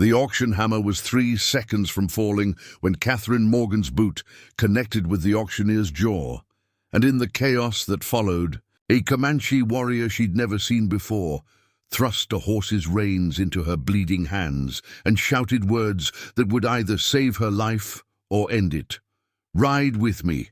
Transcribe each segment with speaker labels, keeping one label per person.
Speaker 1: The auction hammer was 3 seconds from falling when Catherine Morgan's boot connected with the auctioneer's jaw, and in the chaos that followed, a Comanche warrior she'd never seen before thrust a horse's reins into her bleeding hands and shouted words that would either save her life or end it. "Ride with me,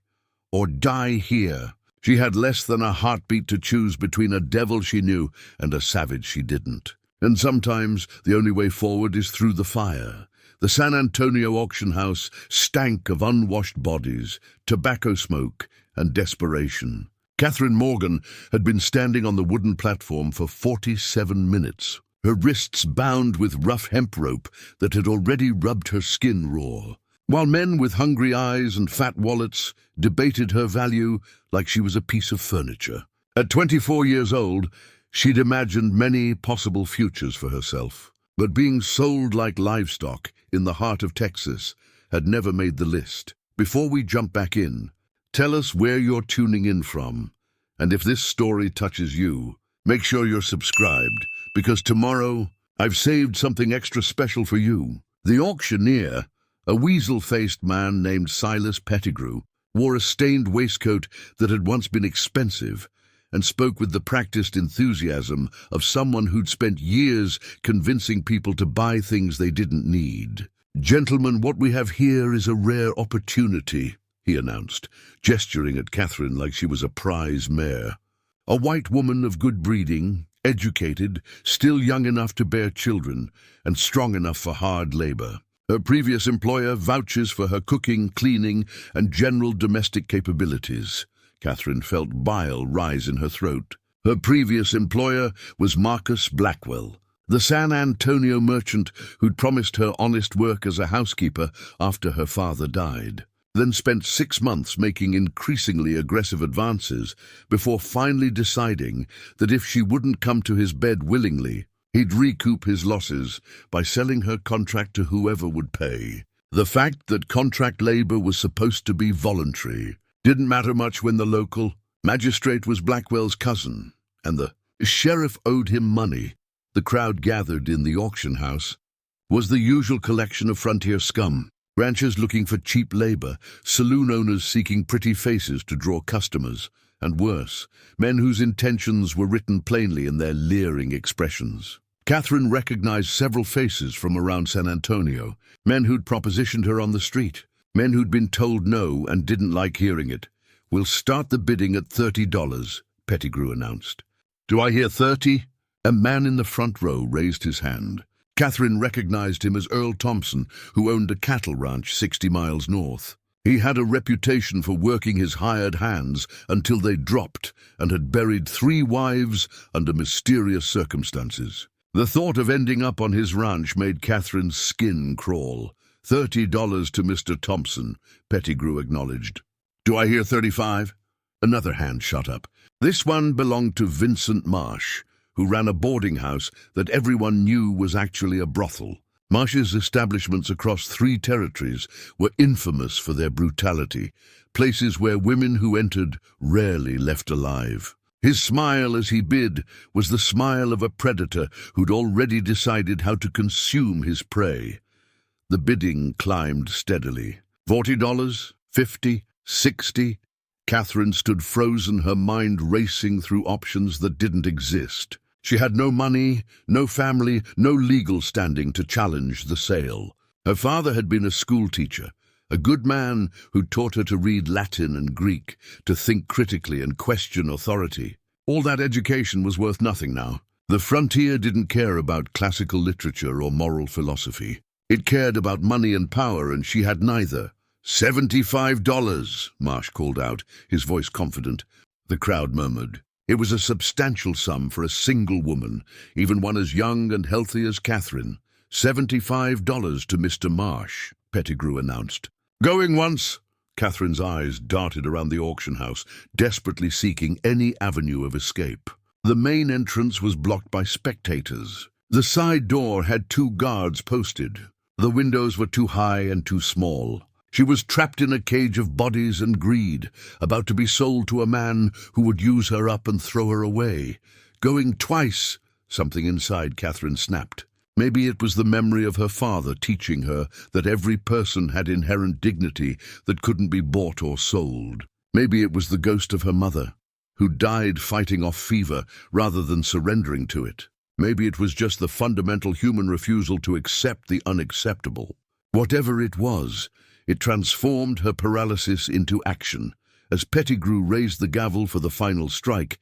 Speaker 1: or die here." She had less than a heartbeat to choose between a devil she knew and a savage she didn't. And sometimes the only way forward is through the fire. The San Antonio auction house stank of unwashed bodies, tobacco smoke, and desperation. Catherine Morgan had been standing on the wooden platform for 47 minutes, her wrists bound with rough hemp rope that had already rubbed her skin raw, while men with hungry eyes and fat wallets debated her value like she was a piece of furniture. At 24 years old, she'd imagined many possible futures for herself, but being sold like livestock in the heart of Texas had never made the list. Before we jump back in, tell us where you're tuning in from, and if this story touches you, make sure you're subscribed, because tomorrow I've saved something extra special for you. The auctioneer, a weasel-faced man named Silas Pettigrew, wore a stained waistcoat that had once been expensive and spoke with the practiced enthusiasm of someone who'd spent years convincing people to buy things they didn't need. "Gentlemen, what we have here is a rare opportunity," he announced, gesturing at Catherine like she was a prize mare. "A white woman of good breeding, educated, still young enough to bear children, and strong enough for hard labor. Her previous employer vouches for her cooking, cleaning, and general domestic capabilities." Catherine felt bile rise in her throat. Her previous employer was Marcus Blackwell, the San Antonio merchant who'd promised her honest work as a housekeeper after her father died, then spent 6 months making increasingly aggressive advances before finally deciding that if she wouldn't come to his bed willingly, he'd recoup his losses by selling her contract to whoever would pay. The fact that contract labor was supposed to be voluntary didn't matter much when the local magistrate was Blackwell's cousin, and the sheriff owed him money. The crowd gathered in the auction house was the usual collection of frontier scum, ranchers looking for cheap labor, saloon owners seeking pretty faces to draw customers, and worse, men whose intentions were written plainly in their leering expressions. Catherine recognized several faces from around San Antonio, men who'd propositioned her on the street, men who'd been told no and didn't like hearing it. "We'll start the bidding at $30, Pettigrew announced. "Do I hear 30? A man in the front row raised his hand. Catherine recognized him as Earl Thompson, who owned a cattle ranch 60 miles north. He had a reputation for working his hired hands until they dropped and had buried 3 wives under mysterious circumstances. The thought of ending up on his ranch made Catherine's skin crawl. $30 to Mr. Thompson, Pettigrew acknowledged. "Do I hear 35? Another hand shot up. This one belonged to Vincent Marsh, who ran a boarding house that everyone knew was actually a brothel. Marsh's establishments across 3 territories were infamous for their brutality, places where women who entered rarely left alive. His smile as he bid was the smile of a predator who'd already decided how to consume his prey. The bidding climbed steadily. $40, $50, $60. Catherine stood frozen, her mind racing through options that didn't exist. She had no money, no family, no legal standing to challenge the sale. Her father had been a schoolteacher, a good man who taught her to read Latin and Greek, to think critically and question authority. All that education was worth nothing now. The frontier didn't care about classical literature or moral philosophy. It cared about money and power, and she had neither. $75, Marsh called out, his voice confident. The crowd murmured. It was a substantial sum for a single woman, even one as young and healthy as Catherine. $75 to Mr. Marsh, Pettigrew announced. "Going once." Catherine's eyes darted around the auction house, desperately seeking any avenue of escape. The main entrance was blocked by spectators. The side door had 2 guards posted. The windows were too high and too small. She was trapped in a cage of bodies and greed, about to be sold to a man who would use her up and throw her away. Going twice, something inside Catherine snapped. Maybe it was the memory of her father teaching her that every person had inherent dignity that couldn't be bought or sold. Maybe it was the ghost of her mother, who died fighting off fever rather than surrendering to it. Maybe it was just the fundamental human refusal to accept the unacceptable. Whatever it was, it transformed her paralysis into action. As Pettigrew raised the gavel for the final strike,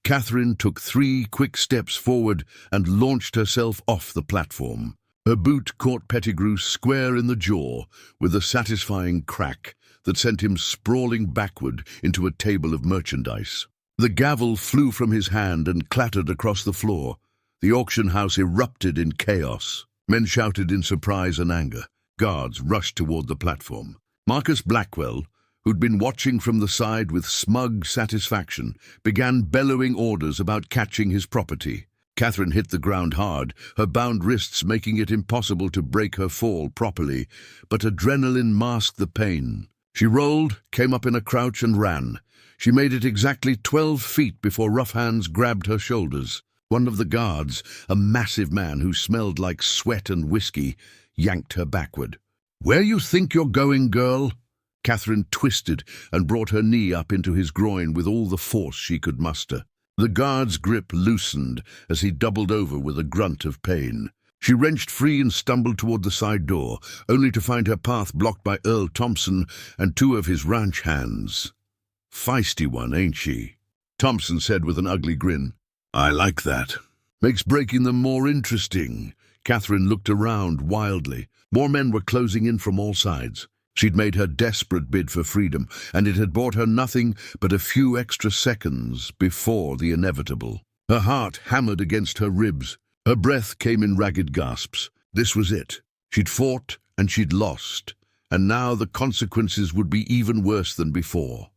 Speaker 1: Catherine took 3 quick steps forward and launched herself off the platform. Her boot caught Pettigrew square in the jaw with a satisfying crack that sent him sprawling backward into a table of merchandise. The gavel flew from his hand and clattered across the floor. The auction house erupted in chaos. Men shouted in surprise and anger. Guards rushed toward the platform. Marcus Blackwell, who'd been watching from the side with smug satisfaction, began bellowing orders about catching his property. Catherine hit the ground hard, her bound wrists making it impossible to break her fall properly, but adrenaline masked the pain. She rolled, came up in a crouch and ran. She made it exactly 12 feet before rough hands grabbed her shoulders. One of the guards, a massive man who smelled like sweat and whiskey, yanked her backward. "Where you think you're going, girl?" Catherine twisted and brought her knee up into his groin with all the force she could muster. The guard's grip loosened as he doubled over with a grunt of pain. She wrenched free and stumbled toward the side door, only to find her path blocked by Earl Thompson and 2 of his ranch hands. "Feisty one, ain't she?" Thompson said with an ugly grin. "I like that. Makes breaking them more interesting." Catherine looked around wildly. More men were closing in from all sides. She'd made her desperate bid for freedom, and it had bought her nothing but a few extra seconds before the inevitable. Her heart hammered against her ribs. Her breath came in ragged gasps. This was it. She'd fought and she'd lost, and now the consequences would be even worse than before.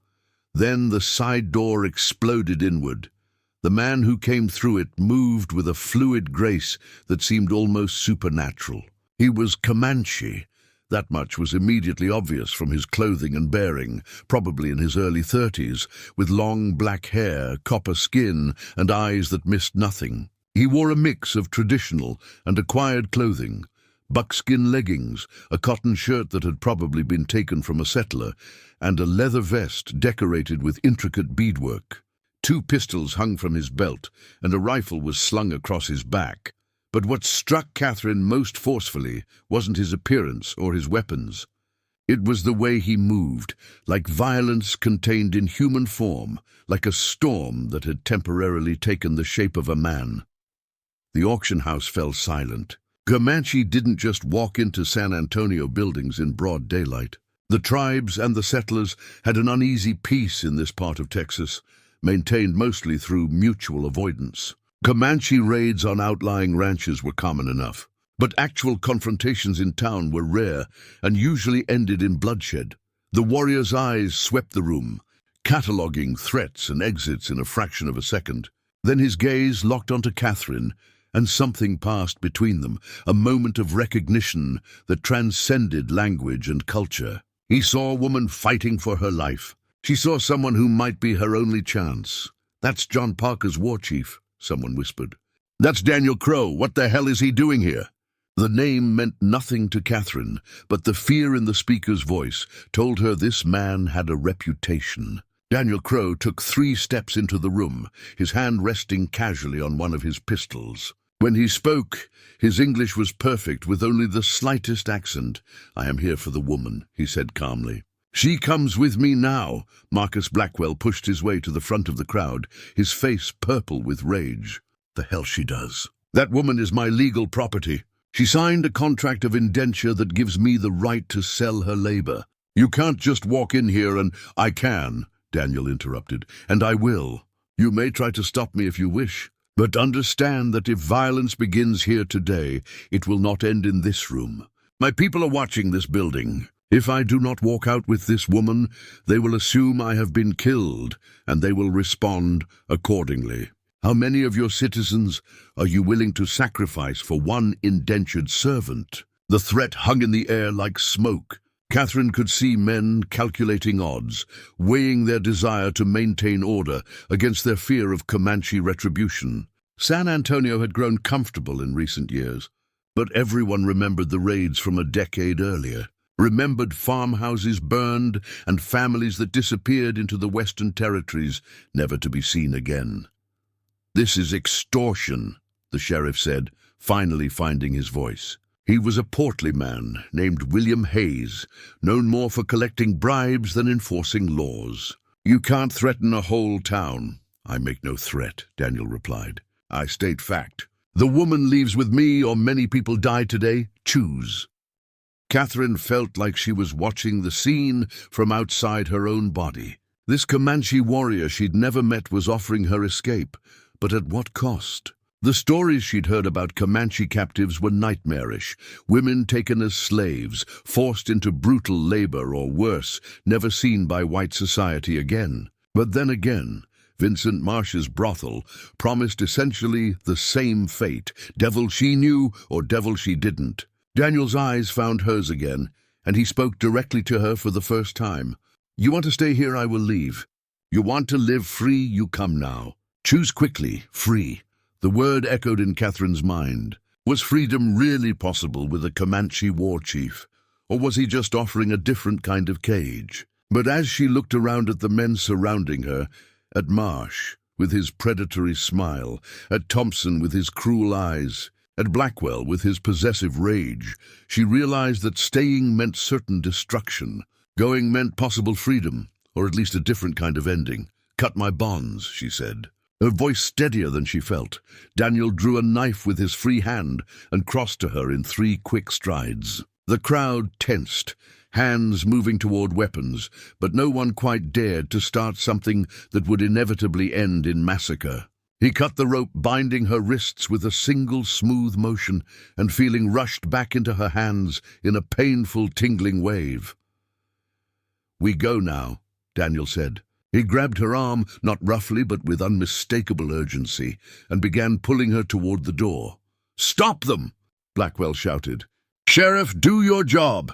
Speaker 1: Then the side door exploded inward. The man who came through it moved with a fluid grace that seemed almost supernatural. He was Comanche. That much was immediately obvious from his clothing and bearing, probably in his early 30s, with long black hair, copper skin, and eyes that missed nothing. He wore a mix of traditional and acquired clothing, buckskin leggings, a cotton shirt that had probably been taken from a settler, and a leather vest decorated with intricate beadwork. 2 pistols hung from his belt, and a rifle was slung across his back. But what struck Catherine most forcefully wasn't his appearance or his weapons. It was the way he moved, like violence contained in human form, like a storm that had temporarily taken the shape of a man. The auction house fell silent. Comanche didn't just walk into San Antonio buildings in broad daylight. The tribes and the settlers had an uneasy peace in this part of Texas, maintained mostly through mutual avoidance. Comanche raids on outlying ranches were common enough, but actual confrontations in town were rare and usually ended in bloodshed. The warrior's eyes swept the room, cataloging threats and exits in a fraction of a second. Then his gaze locked onto Catherine, and something passed between them, a moment of recognition that transcended language and culture. He saw a woman fighting for her life. She saw someone who might be her only chance. "That's John Parker's war chief," someone whispered. "That's Daniel Crow. What the hell is he doing here?" The name meant nothing to Catherine, but the fear in the speaker's voice told her this man had a reputation. Daniel Crow took 3 steps into the room, his hand resting casually on one of his pistols. When he spoke, his English was perfect with only the slightest accent. "I am here for the woman," he said calmly. "She comes with me now." Marcus Blackwell pushed his way to the front of the crowd, his face purple with rage. "The hell she does. That woman is my legal property. She signed a contract of indenture that gives me the right to sell her labor. You can't just walk in here and—" "I can," Daniel interrupted, "and I will. You may try to stop me if you wish, but understand that if violence begins here today, it will not end in this room. My people are watching this building. If I do not walk out with this woman, they will assume I have been killed, and they will respond accordingly. How many of your citizens are you willing to sacrifice for one indentured servant?" The threat hung in the air like smoke. Catherine could see men calculating odds, weighing their desire to maintain order against their fear of Comanche retribution. San Antonio had grown comfortable in recent years, But everyone remembered the raids from a decade earlier, remembered farmhouses burned and families that disappeared into the Western Territories, never to be seen again. "This is extortion," the sheriff said, finally finding his voice. He was a portly man named William Hayes, known more for collecting bribes than enforcing laws. "You can't threaten a whole town." "I make no threat," Daniel replied. "I state fact. The woman leaves with me or many people die today. Choose." Catherine felt like she was watching the scene from outside her own body. This Comanche warrior she'd never met was offering her escape, but at what cost? The stories she'd heard about Comanche captives were nightmarish. Women taken as slaves, forced into brutal labor or worse, never seen by white society again. But then again, Vincent Marsh's brothel promised essentially the same fate, devil she knew or devil she didn't. Daniel's eyes found hers again, and he spoke directly to her for the first time. "You want to stay here, I will leave. You want to live free, you come now. Choose quickly, free." The word echoed in Catherine's mind. Was freedom really possible with a Comanche war chief? Or was he just offering a different kind of cage? But as she looked around at the men surrounding her, at Marsh with his predatory smile, at Thompson with his cruel eyes, at Blackwell with his possessive rage, she realized that staying meant certain destruction. Going meant possible freedom, or at least a different kind of ending. "Cut my bonds," she said. Her voice steadier than she felt. Daniel drew a knife with his free hand and crossed to her in 3 quick strides. The crowd tensed, hands moving toward weapons, but no one quite dared to start something that would inevitably end in massacre. He cut the rope, binding her wrists with a single smooth motion and feeling rushed back into her hands in a painful, tingling wave. "We go now," Daniel said. He grabbed her arm, not roughly but with unmistakable urgency, and began pulling her toward the door. "Stop them!" Blackwell shouted. "Sheriff, do your job!"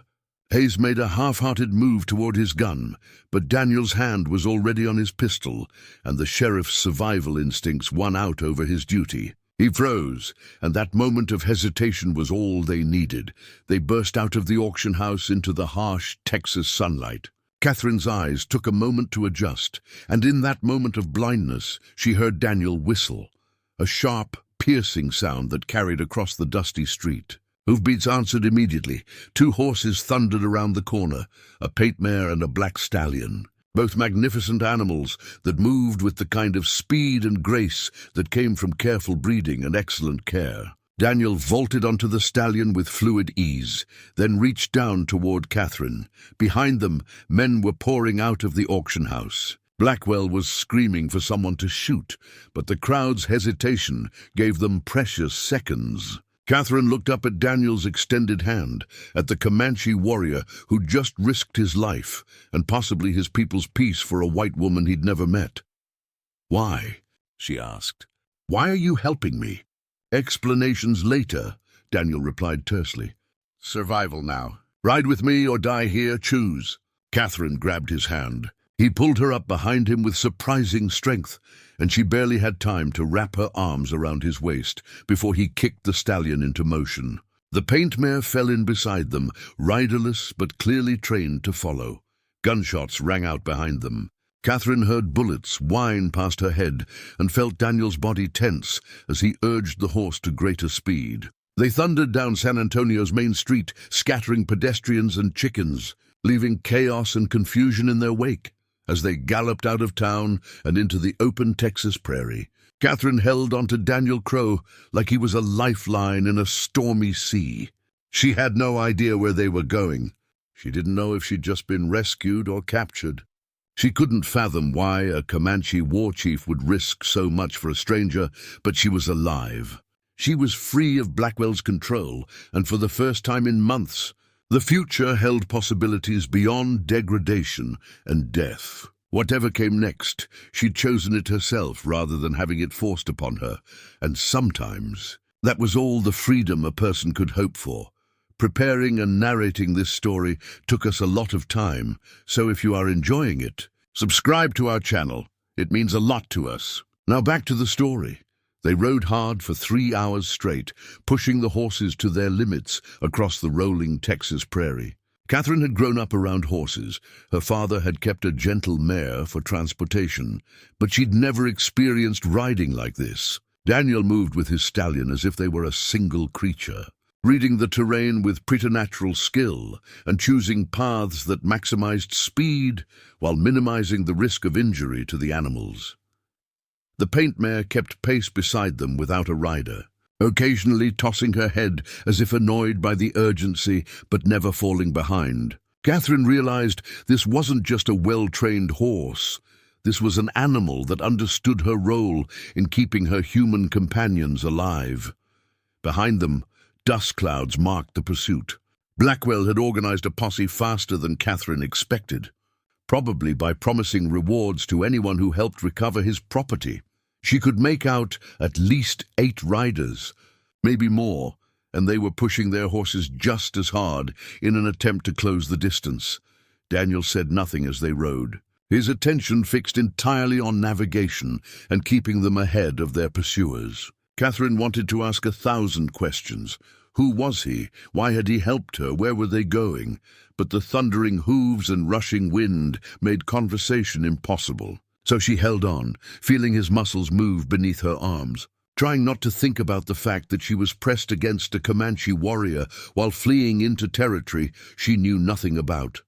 Speaker 1: Hayes made a half-hearted move toward his gun, but Daniel's hand was already on his pistol, and the sheriff's survival instincts won out over his duty. He froze, and that moment of hesitation was all they needed. They burst out of the auction house into the harsh Texas sunlight. Catherine's eyes took a moment to adjust, and in that moment of blindness, she heard Daniel whistle, a sharp, piercing sound that carried across the dusty street. Hoofbeats answered immediately. 2 horses thundered around the corner, a pate mare and a black stallion, both magnificent animals that moved with the kind of speed and grace that came from careful breeding and excellent care. Daniel vaulted onto the stallion with fluid ease, then reached down toward Catherine. Behind them, men were pouring out of the auction house. Blackwell was screaming for someone to shoot, but the crowd's hesitation gave them precious seconds. Catherine looked up at Daniel's extended hand, at the Comanche warrior who'd just risked his life, and possibly his people's peace for a white woman he'd never met. "Why?" she asked. "Why are you helping me?" "Explanations later," Daniel replied tersely. "Survival now. Ride with me or die here, choose." Catherine grabbed his hand. He pulled her up behind him with surprising strength, and she barely had time to wrap her arms around his waist before he kicked the stallion into motion. The paint mare fell in beside them, riderless but clearly trained to follow. Gunshots rang out behind them. Catherine heard bullets whine past her head and felt Daniel's body tense as he urged the horse to greater speed. They thundered down San Antonio's main street, scattering pedestrians and chickens, leaving chaos and confusion in their wake. As they galloped out of town and into the open Texas prairie, Catherine held onto Daniel Crow like he was a lifeline in a stormy sea. She had no idea where they were going. She didn't know if she'd just been rescued or captured. She couldn't fathom why a Comanche war chief would risk so much for a stranger, but she was alive. She was free of Blackwell's control, and for the first time in months, the future held possibilities beyond degradation and death. Whatever came next, she'd chosen it herself rather than having it forced upon her, and sometimes that was all the freedom a person could hope for. Preparing and narrating this story took us a lot of time, so if you are enjoying it, subscribe to our channel. It means a lot to us. Now back to the story. They rode hard for 3 hours straight, pushing the horses to their limits across the rolling Texas prairie. Catherine had grown up around horses. Her father had kept a gentle mare for transportation, but she'd never experienced riding like this. Daniel moved with his stallion as if they were a single creature, reading the terrain with preternatural skill and choosing paths that maximized speed while minimizing the risk of injury to the animals. The paint mare kept pace beside them without a rider, occasionally tossing her head as if annoyed by the urgency but never falling behind. Catherine realized this wasn't just a well-trained horse. This was an animal that understood her role in keeping her human companions alive. Behind them, dust clouds marked the pursuit. Blackwell had organized a posse faster than Catherine expected, probably by promising rewards to anyone who helped recover his property. She could make out at least 8 riders, maybe more, and they were pushing their horses just as hard in an attempt to close the distance. Daniel said nothing as they rode, his attention fixed entirely on navigation and keeping them ahead of their pursuers. Catherine wanted to ask 1,000 questions. Who was he? Why had he helped her? Where were they going? But the thundering hooves and rushing wind made conversation impossible. So she held on, feeling his muscles move beneath her arms, trying not to think about the fact that she was pressed against a Comanche warrior while fleeing into territory she knew nothing about.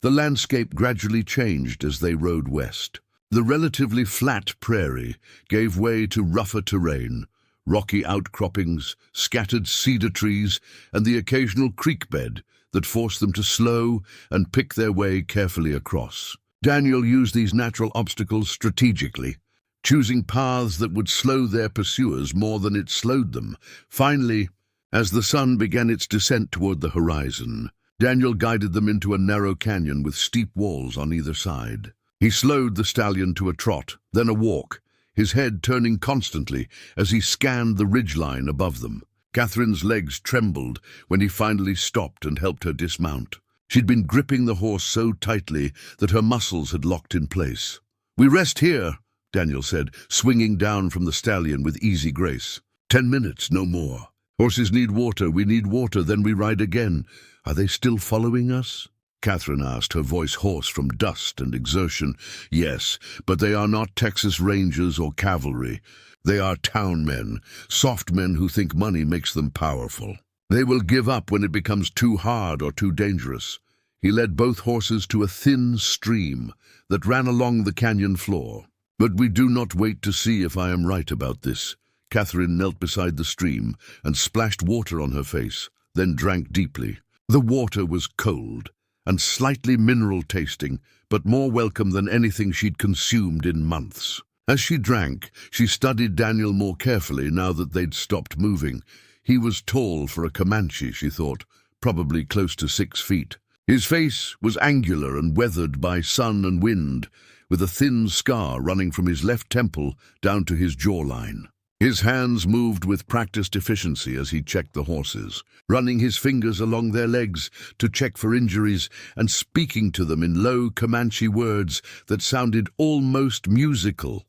Speaker 1: The landscape gradually changed as they rode west. The relatively flat prairie gave way to rougher terrain, rocky outcroppings, scattered cedar trees, and the occasional creek bed that forced them to slow and pick their way carefully across. Daniel used these natural obstacles strategically, choosing paths that would slow their pursuers more than it slowed them. Finally, as the sun began its descent toward the horizon, Daniel guided them into a narrow canyon with steep walls on either side. He slowed the stallion to a trot, then a walk, his head turning constantly as he scanned the ridgeline above them. Catherine's legs trembled when he finally stopped and helped her dismount. She'd been gripping the horse so tightly that her muscles had locked in place. "We rest here," Daniel said, swinging down from the stallion with easy grace. 10 minutes, no more. Horses need water, we need water, then we ride again. Are they still following us? Catherine asked, her voice hoarse from dust and exertion. Yes, but they are not Texas Rangers or cavalry. They are town men, soft men who think money makes them powerful. They will give up when it becomes too hard or too dangerous. He led both horses to a thin stream that ran along the canyon floor. But we do not wait to see if I am right about this. Catherine knelt beside the stream and splashed water on her face, then drank deeply. The water was cold and slightly mineral-tasting, but more welcome than anything she'd consumed in months. As she drank, she studied Daniel more carefully now that they'd stopped moving. He was tall for a Comanche, she thought, probably close to 6 feet. His face was angular and weathered by sun and wind, with a thin scar running from his left temple down to his jawline. His hands moved with practiced efficiency as he checked the horses, running his fingers along their legs to check for injuries and speaking to them in low Comanche words that sounded almost musical.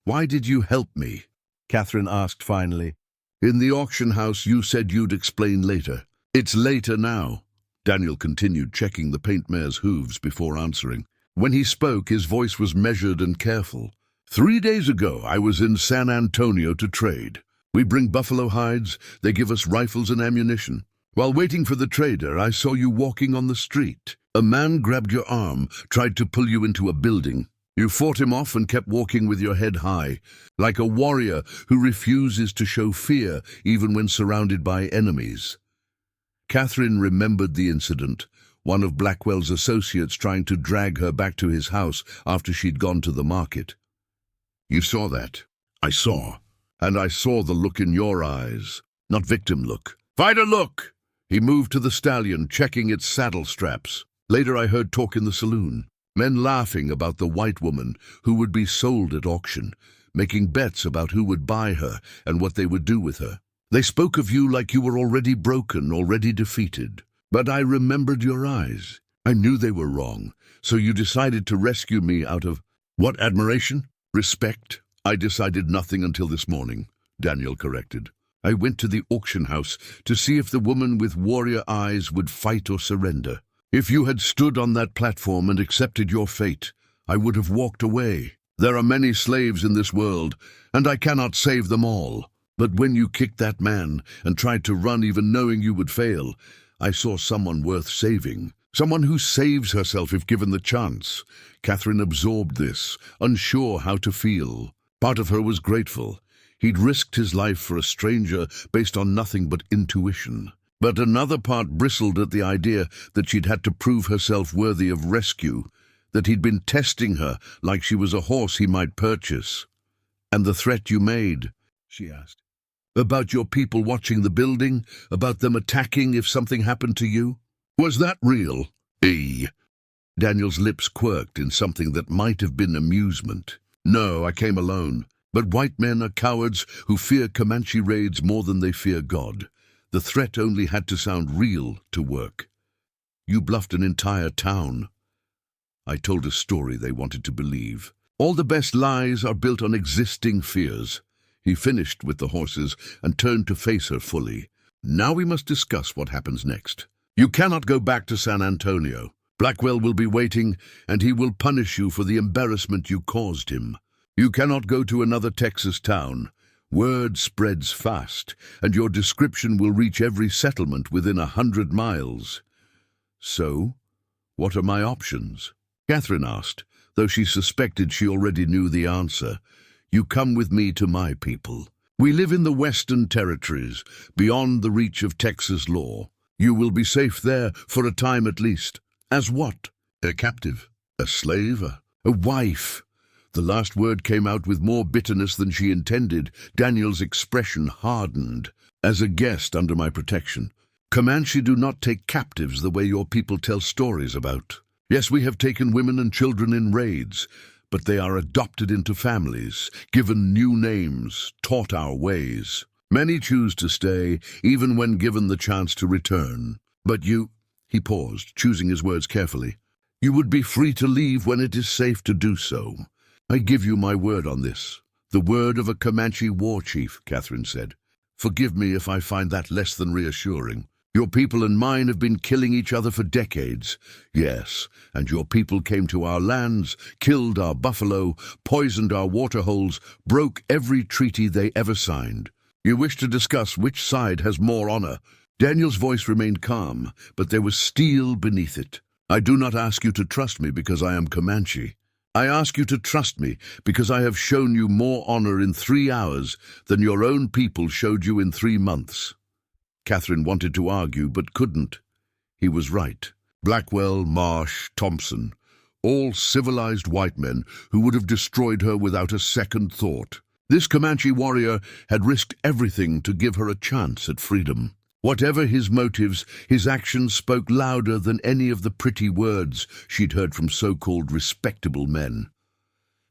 Speaker 1: "Why did you help me?" Catherine asked finally. "In the auction house you said you'd explain later." "It's later now," Daniel continued, checking the paint mare's hooves before answering. When he spoke, his voice was measured and careful. 3 days ago, I was in San Antonio to trade. We bring buffalo hides, they give us rifles and ammunition. While waiting for the trader, I saw you walking on the street. A man grabbed your arm, tried to pull you into a building. You fought him off and kept walking with your head high, like a warrior who refuses to show fear even when surrounded by enemies. Catherine remembered the incident, one of Blackwell's associates trying to drag her back to his house after she'd gone to the market. "You saw that?" "I saw. And I saw the look in your eyes. Not victim look. Fighter look!" He moved to the stallion, checking its saddle straps. Later I heard talk in the saloon. Men laughing about the white woman who would be sold at auction, making bets about who would buy her and what they would do with her. They spoke of you like you were already broken, already defeated. But I remembered your eyes. I knew they were wrong, so you decided to rescue me out of, what, admiration? Respect? I decided nothing until this morning, Daniel corrected. I went to the auction house to see if the woman with warrior eyes would fight or surrender. If you had stood on that platform and accepted your fate, I would have walked away. There are many slaves in this world, and I cannot save them all. But when you kicked that man and tried to run even knowing you would fail, I saw someone worth saving. Someone who saves herself if given the chance. Catherine absorbed this, unsure how to feel. Part of her was grateful. He'd risked his life for a stranger based on nothing but intuition. But another part bristled at the idea that she'd had to prove herself worthy of rescue, that he'd been testing her like she was a horse he might purchase. "And the threat you made?" she asked. "About your people watching the building? About them attacking if something happened to you? Was that real?" Daniel's lips quirked in something that might have been amusement. "No, I came alone. But white men are cowards who fear Comanche raids more than they fear God. The threat only had to sound real to work. You bluffed an entire town." I told a story they wanted to believe. All the best lies are built on existing fears. He finished with the horses and turned to face her fully. "Now we must discuss what happens next. You cannot go back to San Antonio. Blackwell will be waiting, and he will punish you for the embarrassment you caused him. You cannot go to another Texas town. Word spreads fast, and your description will reach every settlement within 100 miles. So, what are my options?" Catherine asked, though she suspected she already knew the answer. "You come with me to my people. We live in the Western Territories, beyond the reach of Texas law. You will be safe there, for a time at least. As what? A captive? A slave? A wife?" The last word came out with more bitterness than she intended. Daniel's expression hardened. "As a guest under my protection. Comanche do not take captives the way your people tell stories about. Yes, we have taken women and children in raids, but they are adopted into families, given new names, taught our ways. Many choose to stay, even when given the chance to return. But you—" He paused, choosing his words carefully. "You would be free to leave when it is safe to do so. I give you my word on this. The word of a Comanche war chief," Catherine said. "Forgive me if I find that less than reassuring. Your people and mine have been killing each other for decades. Yes, and your people came to our lands, killed our buffalo, poisoned our water holes, broke every treaty they ever signed. You wish to discuss which side has more honor." Daniel's voice remained calm, but there was steel beneath it. "I do not ask you to trust me because I am Comanche. I ask you to trust me because I have shown you more honor in 3 hours than your own people showed you in 3 months. Catherine wanted to argue, but couldn't. He was right. Blackwell, Marsh, Thompson, all civilized white men who would have destroyed her without a second thought. This Comanche warrior had risked everything to give her a chance at freedom. Whatever his motives, his actions spoke louder than any of the pretty words she'd heard from so-called respectable men.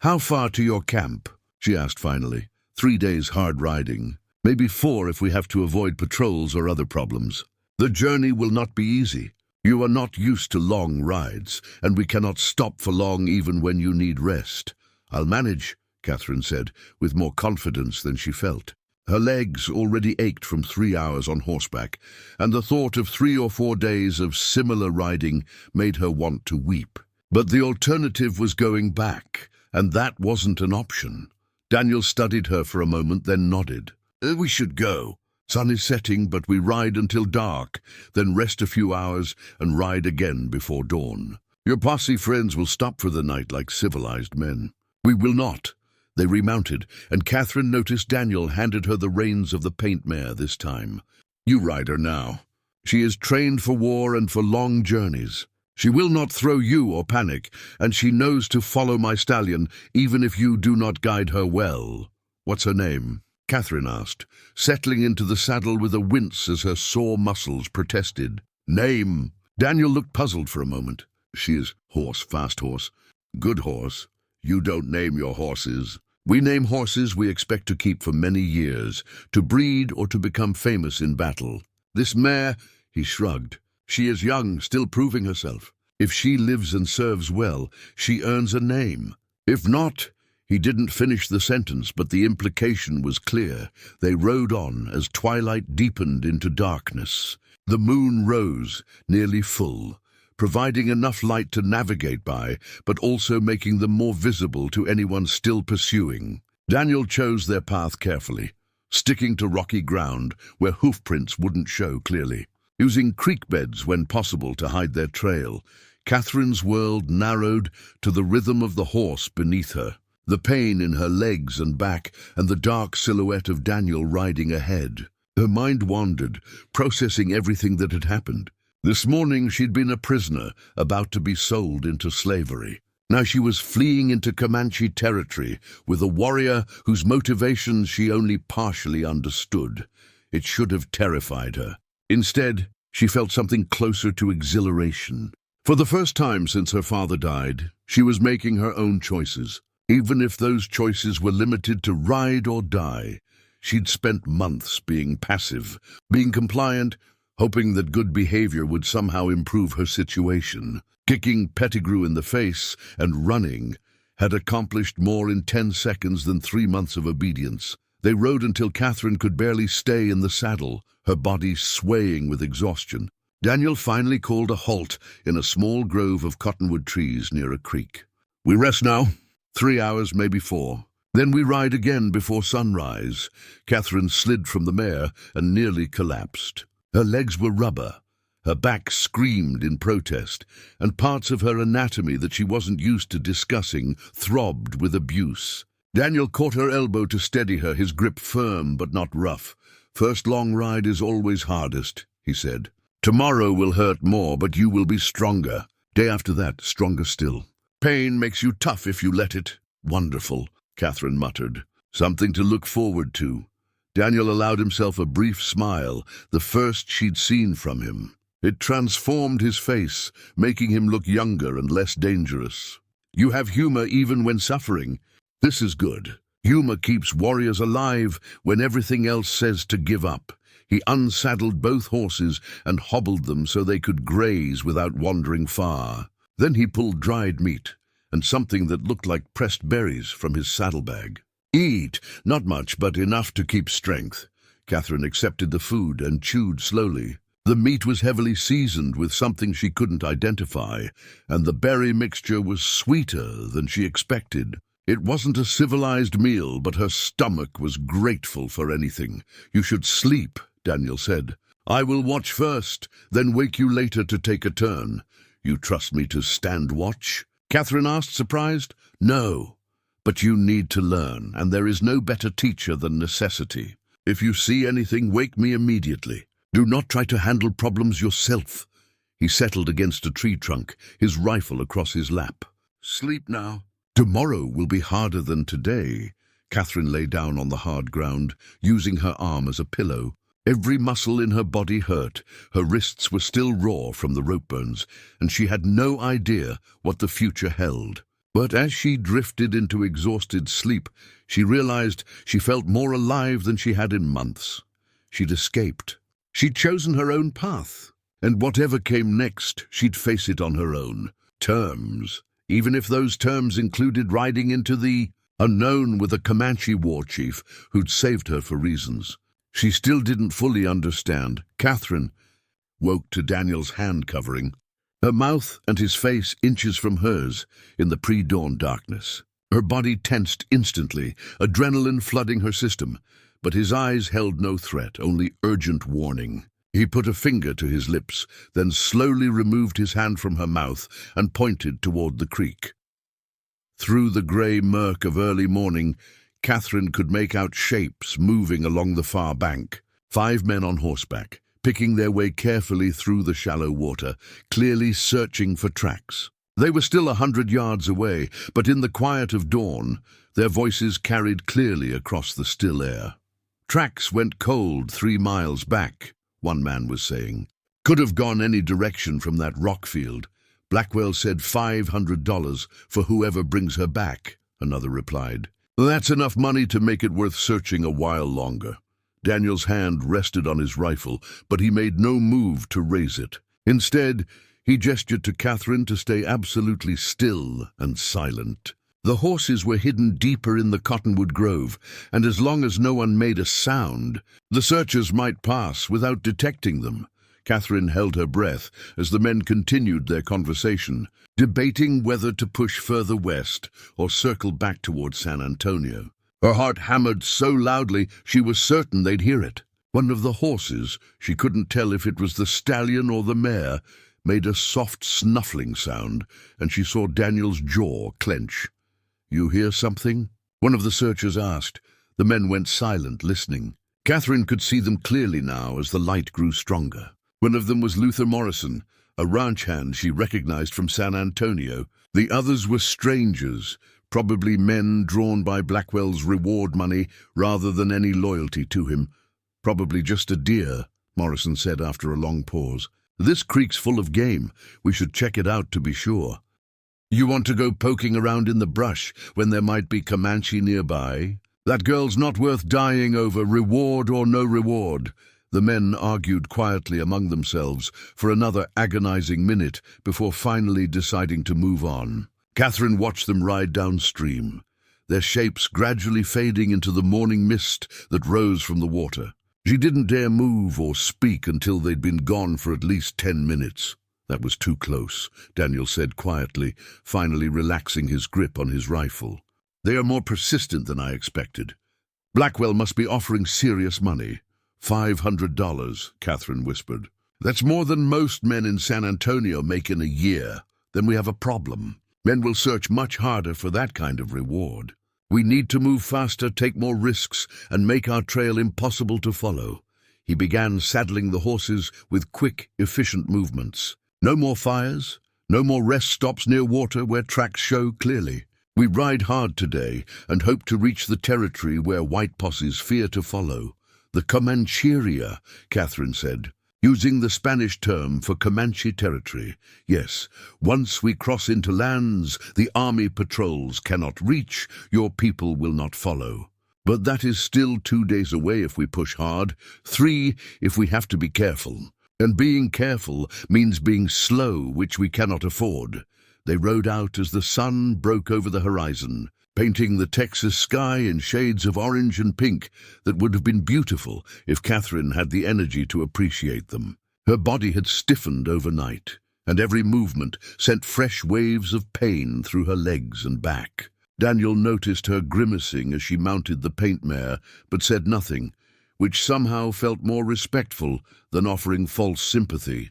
Speaker 1: "How far to your camp?" she asked finally. 3 days hard riding. Maybe 4 if we have to avoid patrols or other problems. The journey will not be easy. You are not used to long rides, and we cannot stop for long even when you need rest. "I'll manage," Catherine said, with more confidence than she felt. Her legs already ached from 3 hours on horseback, and the thought of 3 or 4 days of similar riding made her want to weep. But the alternative was going back, and that wasn't an option. Daniel studied her for a moment, then nodded. "We should go. Sun is setting, but we ride until dark, then rest a few hours and ride again before dawn. Your posse friends will stop for the night like civilized men. We will not." They remounted, and Catherine noticed Daniel handed her the reins of the paint mare this time. "You ride her now. She is trained for war and for long journeys. She will not throw you or panic, and she knows to follow my stallion, even if you do not guide her well." "What's her name?" Catherine asked, settling into the saddle with a wince as her sore muscles protested. "Name?" Daniel looked puzzled for a moment. "She is horse, fast horse. Good horse. You don't name your horses." "We name horses we expect to keep for many years, to breed or to become famous in battle. This mare," he shrugged, "she is young, still proving herself. If she lives and serves well, she earns a name. If not," He didn't finish the sentence, but the implication was clear. They rode on as twilight deepened into darkness. The moon rose, nearly full, providing enough light to navigate by, but also making them more visible to anyone still pursuing. Daniel chose their path carefully, sticking to rocky ground where hoofprints wouldn't show clearly. Using creek beds when possible to hide their trail, Catherine's world narrowed to the rhythm of the horse beneath her, the pain in her legs and back, and the dark silhouette of Daniel riding ahead. Her mind wandered, processing everything that had happened. This morning she'd been a prisoner, about to be sold into slavery. Now she was fleeing into Comanche territory with a warrior whose motivations she only partially understood. It should have terrified her. Instead, she felt something closer to exhilaration. For the first time since her father died, she was making her own choices. Even if those choices were limited to ride or die, she'd spent months being passive, being compliant, hoping that good behavior would somehow improve her situation. Kicking Pettigrew in the face and running had accomplished more in 10 seconds than 3 months of obedience. They rode until Catherine could barely stay in the saddle, her body swaying with exhaustion. Daniel finally called a halt in a small grove of cottonwood trees near a creek. "We rest now. 3 hours, maybe 4. Then we ride again before sunrise." Catherine slid from the mare and nearly collapsed. Her legs were rubber. Her back screamed in protest, and parts of her anatomy that she wasn't used to discussing throbbed with abuse. Daniel caught her elbow to steady her, his grip firm but not rough. "First long ride is always hardest," he said. "Tomorrow will hurt more, but you will be stronger. Day after that, stronger still. Pain makes you tough if you let it." "Wonderful," Catherine muttered. "Something to look forward to." Daniel allowed himself a brief smile, the first she'd seen from him. It transformed his face, making him look younger and less dangerous. "You have humor even when suffering. This is good. Humor keeps warriors alive when everything else says to give up." He unsaddled both horses and hobbled them so they could graze without wandering far. Then he pulled dried meat and something that looked like pressed berries from his saddlebag. "Eat, not much, but enough to keep strength." Catherine accepted the food and chewed slowly. The meat was heavily seasoned with something she couldn't identify, and the berry mixture was sweeter than she expected. It wasn't a civilized meal, but her stomach was grateful for anything. "You should sleep," Daniel said. "I will watch first, then wake you later to take a turn." "You trust me to stand watch?" Catherine asked, surprised. "No, but you need to learn, and there is no better teacher than necessity. If you see anything, wake me immediately. Do not try to handle problems yourself." He settled against a tree trunk, his rifle across his lap. "Sleep now. Tomorrow will be harder than today." Catherine lay down on the hard ground, using her arm as a pillow. Every muscle in her body hurt, her wrists were still raw from the rope burns, and she had no idea what the future held. But as she drifted into exhausted sleep, she realized she felt more alive than she had in months. She'd escaped. She'd chosen her own path, and whatever came next, she'd face it on her own terms, even if those terms included riding into the unknown with a Comanche war chief who'd saved her for reasons she still didn't fully understand. Catherine woke to Daniel's hand covering, her mouth and his face inches from hers in the pre-dawn darkness. Her body tensed instantly, adrenaline flooding her system, but his eyes held no threat, only urgent warning. He put a finger to his lips, then slowly removed his hand from her mouth and pointed toward the creek. Through the grey murk of early morning, Catherine could make out shapes moving along the far bank. 5 men on horseback, picking their way carefully through the shallow water, clearly searching for tracks. They were still 100 yards away, but in the quiet of dawn, their voices carried clearly across the still air. "Tracks went cold 3 miles back," one man was saying. "Could have gone any direction from that rock field. Blackwell said $500 for whoever brings her back," another replied. "That's enough money to make it worth searching a while longer." Daniel's hand rested on his rifle, but he made no move to raise it. Instead, he gestured to Catherine to stay absolutely still and silent. The horses were hidden deeper in the cottonwood grove, and as long as no one made a sound, the searchers might pass without detecting them. Catherine held her breath as the men continued their conversation, debating whether to push further west or circle back towards San Antonio. Her heart hammered so loudly she was certain they'd hear it. One of the horses, she couldn't tell if it was the stallion or the mare, made a soft snuffling sound, and she saw Daniel's jaw clench. "You hear something?" one of the searchers asked. The men went silent, listening. Catherine could see them clearly now as the light grew stronger. One of them was Luther Morrison, a ranch hand she recognized from San Antonio. The others were strangers, probably men drawn by Blackwell's reward money rather than any loyalty to him. "Probably just a deer," Morrison said after a long pause. "This creek's full of game. We should check it out to be sure." "You want to go poking around in the brush when there might be Comanche nearby? That girl's not worth dying over, reward or no reward." The men argued quietly among themselves for another agonizing minute before finally deciding to move on. Catherine watched them ride downstream, their shapes gradually fading into the morning mist that rose from the water. She didn't dare move or speak until they'd been gone for at least 10 minutes. "That was too close," Daniel said quietly, finally relaxing his grip on his rifle. "They are more persistent than I expected. Blackwell must be offering serious money." $500, Catherine whispered. "That's more than most men in San Antonio make in a year. Then we have a problem. Men will search much harder for that kind of reward. We need to move faster, take more risks, and make our trail impossible to follow." He began saddling the horses with quick, efficient movements. "No more fires, no more rest stops near water where tracks show clearly. We ride hard today and hope to reach the territory where white posses fear to follow." "The Comancheria," Catherine said, using the Spanish term for Comanche territory. "Yes, once we cross into lands the army patrols cannot reach, your people will not follow. But that is still 2 days away if we push hard, 3 if we have to be careful. And being careful means being slow, which we cannot afford." They rode out as the sun broke over the horizon, painting the Texas sky in shades of orange and pink that would have been beautiful if Catherine had the energy to appreciate them. Her body had stiffened overnight, and every movement sent fresh waves of pain through her legs and back. Daniel noticed her grimacing as she mounted the paint mare, but said nothing, which somehow felt more respectful than offering false sympathy.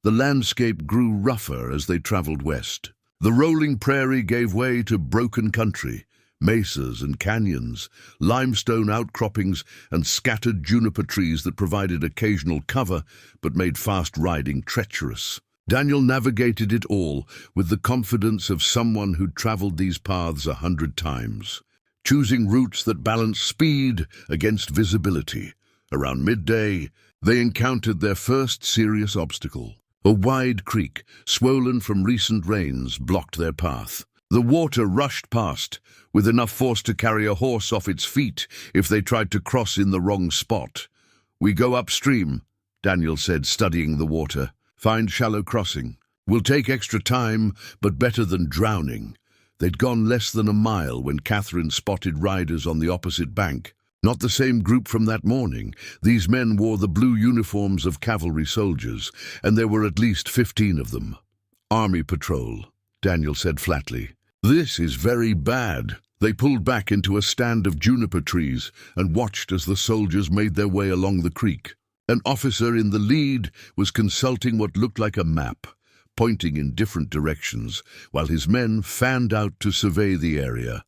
Speaker 1: The landscape grew rougher as they traveled west. The rolling prairie gave way to broken country, mesas and canyons, limestone outcroppings and scattered juniper trees that provided occasional cover but made fast riding treacherous. Daniel navigated it all with the confidence of someone who'd traveled these paths 100 times, choosing routes that balanced speed against visibility. Around midday, they encountered their first serious obstacle. A wide creek, swollen from recent rains, blocked their path. The water rushed past, with enough force to carry a horse off its feet if they tried to cross in the wrong spot. "We go upstream," Daniel said, studying the water. "Find shallow crossing. Will take extra time, but better than drowning." They'd gone less than a mile when Catherine spotted riders on the opposite bank. Not the same group from that morning. These men wore the blue uniforms of cavalry soldiers, and there were at least 15 of them. "Army patrol," Daniel said flatly. "This is very bad." They pulled back into a stand of juniper trees and watched as the soldiers made their way along the creek. An officer in the lead was consulting what looked like a map, pointing in different directions, while his men fanned out to survey the area.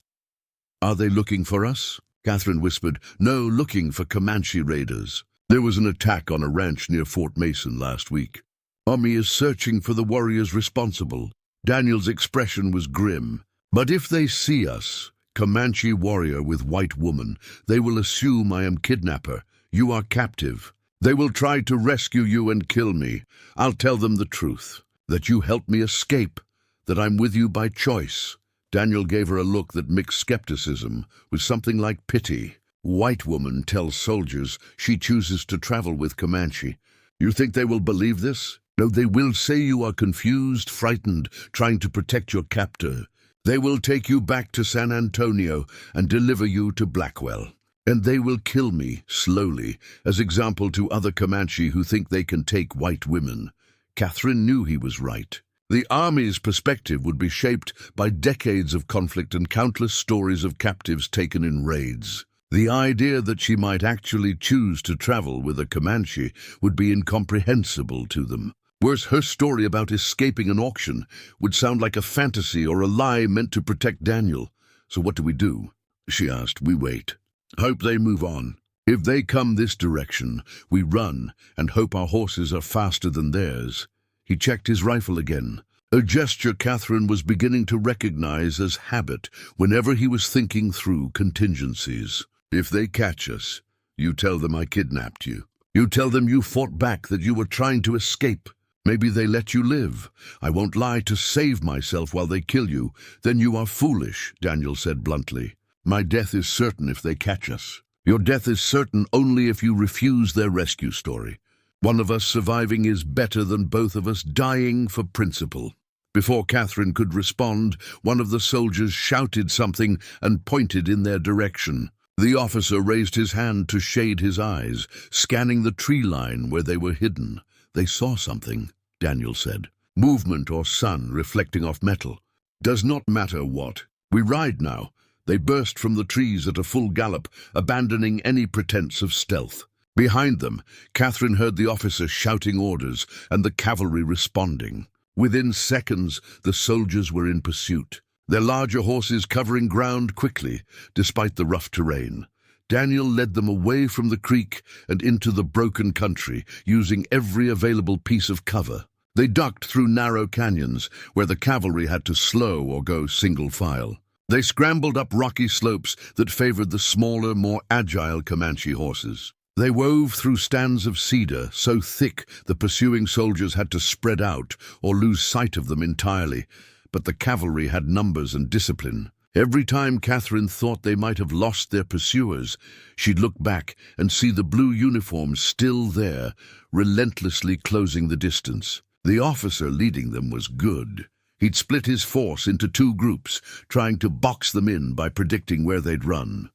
Speaker 1: "Are they looking for us?" Catherine whispered. "No, looking for Comanche raiders. There was an attack on a ranch near Fort Mason last week. Army is searching for the warriors responsible." Daniel's expression was grim. "But if they see us, Comanche warrior with white woman, they will assume I am kidnapper. You are captive. They will try to rescue you and kill me. I'll tell them the truth, that you helped me escape, that I'm with you by choice." Daniel gave her a look that mixed skepticism with something like pity. "White woman tells soldiers she chooses to travel with Comanche. You think they will believe this? No, they will say you are confused, frightened, trying to protect your captor. They will take you back to San Antonio and deliver you to Blackwell. And they will kill me, slowly, as example to other Comanche who think they can take white women. Catherine knew he was right. The army's perspective would be shaped by decades of conflict and countless stories of captives taken in raids. The idea that she might actually choose to travel with a Comanche would be incomprehensible to them. Worse, her story about escaping an auction would sound like a fantasy or a lie meant to protect Daniel. So what do? She asked. We wait. Hope they move on. If they come this direction, we run and hope our horses are faster than theirs. He checked his rifle again, a gesture Catherine was beginning to recognize as habit whenever he was thinking through contingencies. If they catch us, you tell them I kidnapped you. You tell them you fought back, that you were trying to escape. Maybe they let you live. I won't lie to save myself while they kill you. Then you are foolish, Daniel said bluntly. My death is certain if they catch us. Your death is certain only if you refuse their rescue story. One of us surviving is better than both of us dying for principle. Before Catherine could respond, one of the soldiers shouted something and pointed in their direction. The officer raised his hand to shade his eyes, scanning the tree line where they were hidden. They saw something, Daniel said. Movement or sun reflecting off metal. Does not matter what. We ride now. They burst from the trees at a full gallop, abandoning any pretense of stealth. Behind them, Catherine heard the officer shouting orders and the cavalry responding. Within seconds, the soldiers were in pursuit, their larger horses covering ground quickly, despite the rough terrain. Daniel led them away from the creek and into the broken country, using every available piece of cover. They ducked through narrow canyons, where the cavalry had to slow or go single file. They scrambled up rocky slopes that favored the smaller, more agile Comanche horses. They wove through stands of cedar, so thick the pursuing soldiers had to spread out or lose sight of them entirely. But the cavalry had numbers and discipline. Every time Catherine thought they might have lost their pursuers, she'd look back and see the blue uniforms still there, relentlessly closing the distance. The officer leading them was good. He'd split his force into two groups, trying to box them in by predicting where they'd run.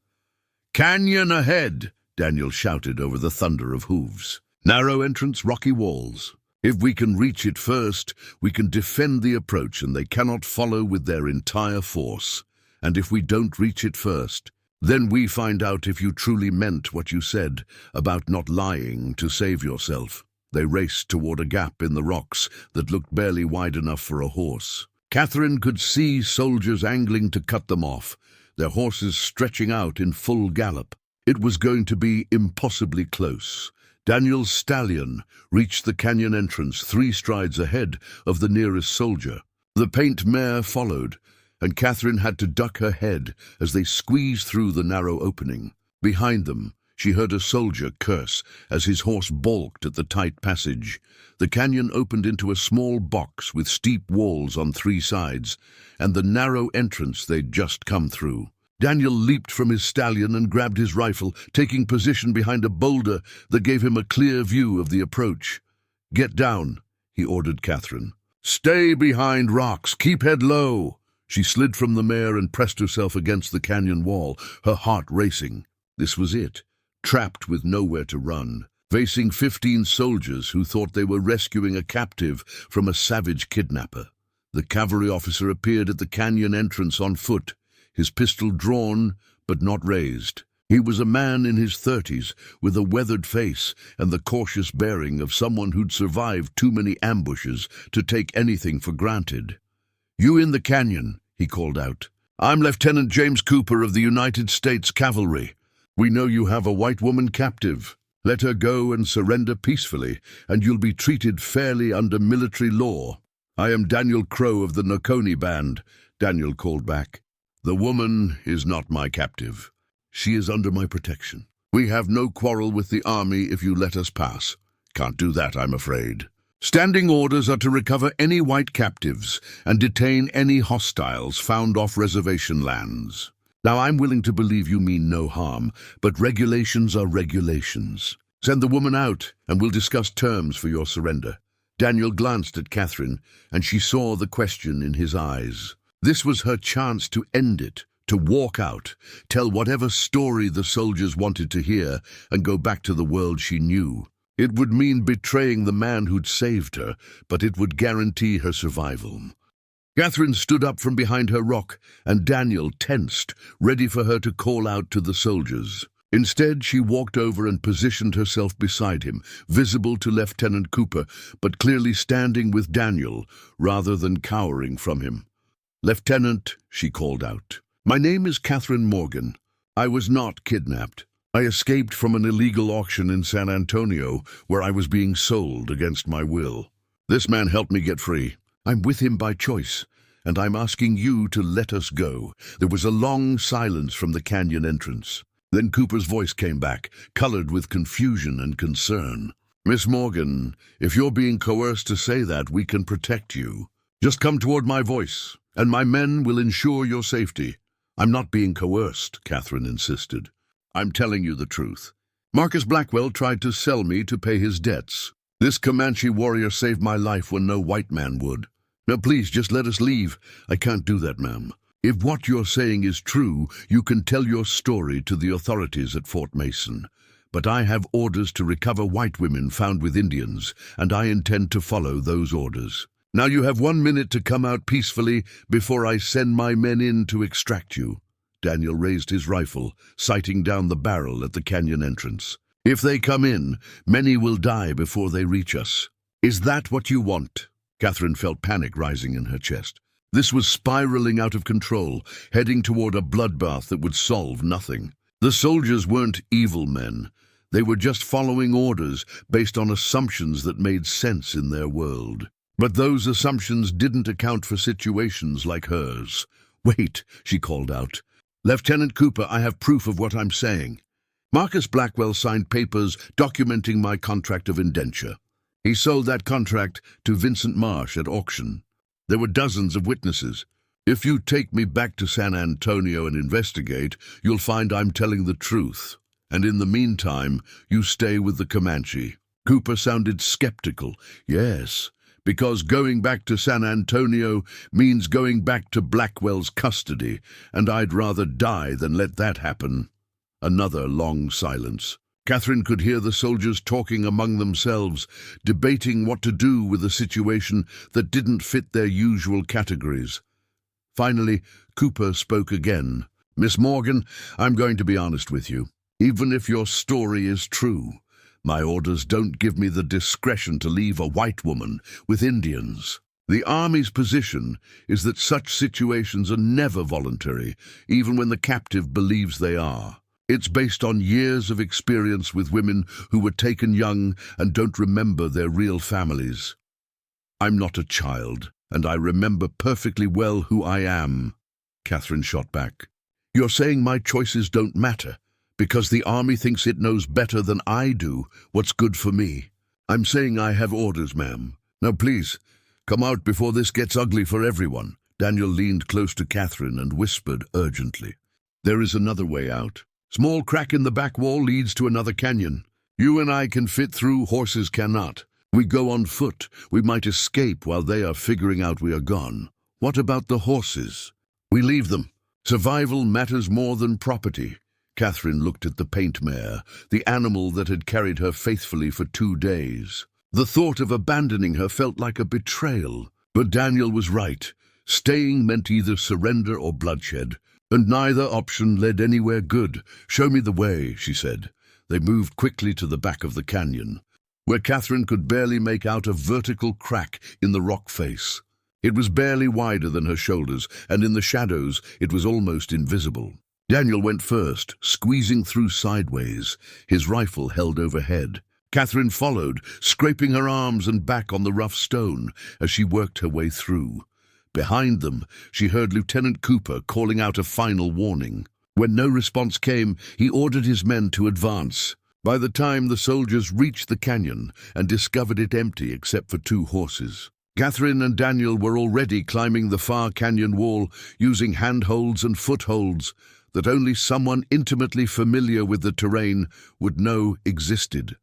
Speaker 1: "Canyon ahead!" Daniel shouted over the thunder of hooves. "Narrow entrance, rocky walls. If we can reach it first, we can defend the approach and they cannot follow with their entire force. And if we don't reach it first, then we find out if you truly meant what you said about not lying to save yourself." They raced toward a gap in the rocks that looked barely wide enough for a horse. Catherine could see soldiers angling to cut them off, their horses stretching out in full gallop. It was going to be impossibly close. Daniel's stallion reached the canyon entrance 3 strides ahead of the nearest soldier. The paint mare followed, and Catherine had to duck her head as they squeezed through the narrow opening. Behind them, she heard a soldier curse as his horse balked at the tight passage. The canyon opened into a small box with steep walls on 3 sides, and the narrow entrance they'd just come through. Daniel leaped from his stallion and grabbed his rifle, taking position behind a boulder that gave him a clear view of the approach. "Get down," he ordered Catherine. "Stay behind rocks. Keep head low." She slid from the mare and pressed herself against the canyon wall, her heart racing. This was it. Trapped with nowhere to run, facing 15 soldiers who thought they were rescuing a captive from a savage kidnapper. The cavalry officer appeared at the canyon entrance on foot, his pistol drawn but not raised. He was a man in his 30s, with a weathered face and the cautious bearing of someone who'd survived too many ambushes to take anything for granted. "You in the canyon," he called out. "I'm Lieutenant James Cooper of the United States Cavalry. We know you have a white woman captive. Let her go and surrender peacefully, and you'll be treated fairly under military law." "I am Daniel Crow of the Noconi Band," Daniel called back. "The woman is not my captive. She is under my protection. We have no quarrel with the army if you let us pass." "Can't do that, I'm afraid." "Standing orders are to recover any white captives and detain any hostiles found off reservation lands. Now, I'm willing to believe you mean no harm, but regulations are regulations. Send the woman out, and we'll discuss terms for your surrender." Daniel glanced at Catherine, and she saw the question in his eyes. This was her chance to end it, to walk out, tell whatever story the soldiers wanted to hear, and go back to the world she knew. It would mean betraying the man who'd saved her, but it would guarantee her survival. Catherine stood up from behind her rock, and Daniel tensed, ready for her to call out to the soldiers. Instead, she walked over and positioned herself beside him, visible to Lieutenant Cooper, but clearly standing with Daniel, rather than cowering from him. "Lieutenant," she called out, "my name is Catherine Morgan. I was not kidnapped. I escaped from an illegal auction in San Antonio, where I was being sold against my will. This man helped me get free. I'm with him by choice, and I'm asking you to let us go." There was a long silence from the canyon entrance. Then Cooper's voice came back, colored with confusion and concern. "Miss Morgan, if you're being coerced to say that, we can protect you. Just come toward my voice, and my men will ensure your safety." "I'm not being coerced," Catherine insisted. "I'm telling you the truth. Marcus Blackwell tried to sell me to pay his debts. This Comanche warrior saved my life when no white man would. Now please, just let us leave." "I can't do that, ma'am. If what you're saying is true, you can tell your story to the authorities at Fort Mason. But I have orders to recover white women found with Indians, and I intend to follow those orders. Now you have 1 minute to come out peacefully before I send my men in to extract you." Daniel raised his rifle, sighting down the barrel at the canyon entrance. "If they come in, many will die before they reach us." "Is that what you want?" Catherine felt panic rising in her chest. This was spiraling out of control, heading toward a bloodbath that would solve nothing. The soldiers weren't evil men. They were just following orders based on assumptions that made sense in their world. But those assumptions didn't account for situations like hers. "Wait," she called out. "Lieutenant Cooper, I have proof of what I'm saying. Marcus Blackwell signed papers documenting my contract of indenture. He sold that contract to Vincent Marsh at auction. There were dozens of witnesses. If you take me back to San Antonio and investigate, you'll find I'm telling the truth. And in the meantime, you stay with the Comanche." Cooper sounded skeptical. "Yes, because going back to San Antonio means going back to Blackwell's custody, and I'd rather die than let that happen." Another long silence. Catherine could hear the soldiers talking among themselves, debating what to do with a situation that didn't fit their usual categories. Finally, Cooper spoke again. "Miss Morgan, I'm going to be honest with you. Even if your story is true, my orders don't give me the discretion to leave a white woman with Indians. The Army's position is that such situations are never voluntary, even when the captive believes they are. It's based on years of experience with women who were taken young and don't remember their real families. I'm not a child, and I remember perfectly well who I am." Catherine shot back. "You're saying my choices don't matter, because the Army thinks it knows better than I do what's good for me." "I'm saying I have orders, ma'am. Now please, come out before this gets ugly for everyone." Daniel leaned close to Catherine and whispered urgently. "There is another way out. Small crack in the back wall leads to another canyon. You and I can fit through, horses cannot. We go on foot. We might escape while they are figuring out we are gone. What about the horses? We leave them. Survival matters more than property." Catherine looked at the paint mare, the animal that had carried her faithfully for 2 days. The thought of abandoning her felt like a betrayal. But Daniel was right. Staying meant either surrender or bloodshed. And neither option led anywhere good. "Show me the way," she said. They moved quickly to the back of the canyon, where Catherine could barely make out a vertical crack in the rock face. It was barely wider than her shoulders, and in the shadows it was almost invisible. Daniel went first, squeezing through sideways, his rifle held overhead. Catherine followed, scraping her arms and back on the rough stone as she worked her way through. Behind them, she heard Lieutenant Cooper calling out a final warning. When no response came, he ordered his men to advance. By the time the soldiers reached the canyon and discovered it empty except for 2 horses, Catherine and Daniel were already climbing the far canyon wall using handholds and footholds that only someone intimately familiar with the terrain would know existed.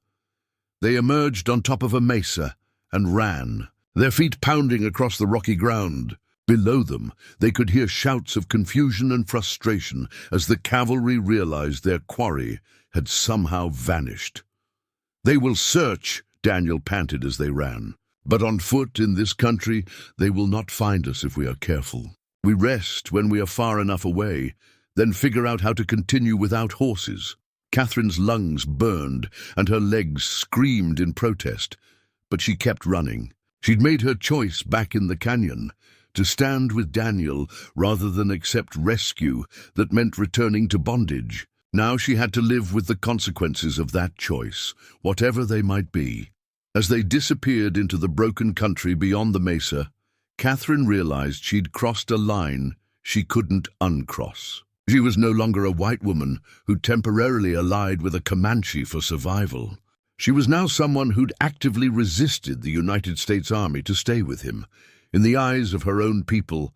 Speaker 1: They emerged on top of a mesa and ran, their feet pounding across the rocky ground. Below them, they could hear shouts of confusion and frustration as the cavalry realized their quarry had somehow vanished. "They will search," Daniel panted as they ran. "But on foot in this country, they will not find us if we are careful. We rest when we are far enough away, then figure out how to continue without horses." Catherine's lungs burned and her legs screamed in protest, but she kept running. She'd made her choice back in the canyon, to stand with Daniel rather than accept rescue that meant returning to bondage. Now she had to live with the consequences of that choice, whatever they might be. As they disappeared into the broken country beyond the mesa, Catherine realized she'd crossed a line she couldn't uncross. She was no longer a white woman who temporarily allied with a Comanche for survival. She was now someone who'd actively resisted the United States Army to stay with him. In the eyes of her own people,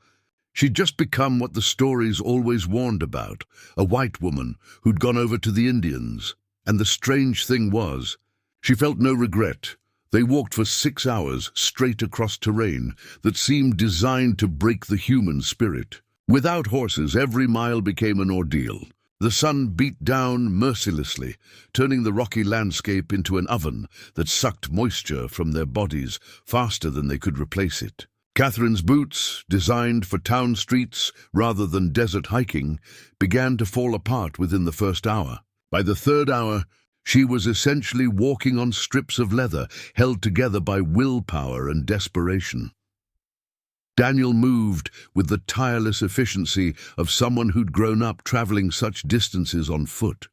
Speaker 1: she'd just become what the stories always warned about, a white woman who'd gone over to the Indians. And the strange thing was, she felt no regret. They walked for 6 hours straight across terrain that seemed designed to break the human spirit. Without horses, every mile became an ordeal. The sun beat down mercilessly, turning the rocky landscape into an oven that sucked moisture from their bodies faster than they could replace it. Catherine's boots, designed for town streets rather than desert hiking, began to fall apart within the first hour. By the third hour, she was essentially walking on strips of leather held together by willpower and desperation. Daniel moved with the tireless efficiency of someone who'd grown up traveling such distances on foot.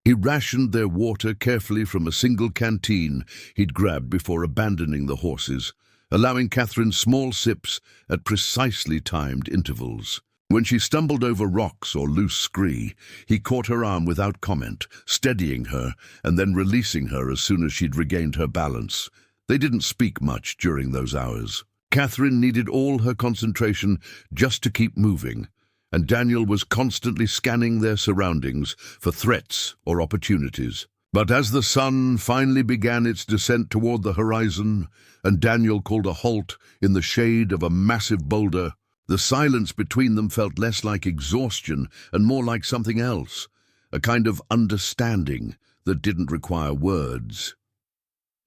Speaker 1: He rationed their water carefully from a single canteen he'd grabbed before abandoning the horses, allowing Catherine small sips at precisely timed intervals. When she stumbled over rocks or loose scree, he caught her arm without comment, steadying her and then releasing her as soon as she'd regained her balance. They didn't speak much during those hours. Catherine needed all her concentration just to keep moving, and Daniel was constantly scanning their surroundings for threats or opportunities. But as the sun finally began its descent toward the horizon, and Daniel called a halt in the shade of a massive boulder, the silence between them felt less like exhaustion and more like something else, a kind of understanding that didn't require words.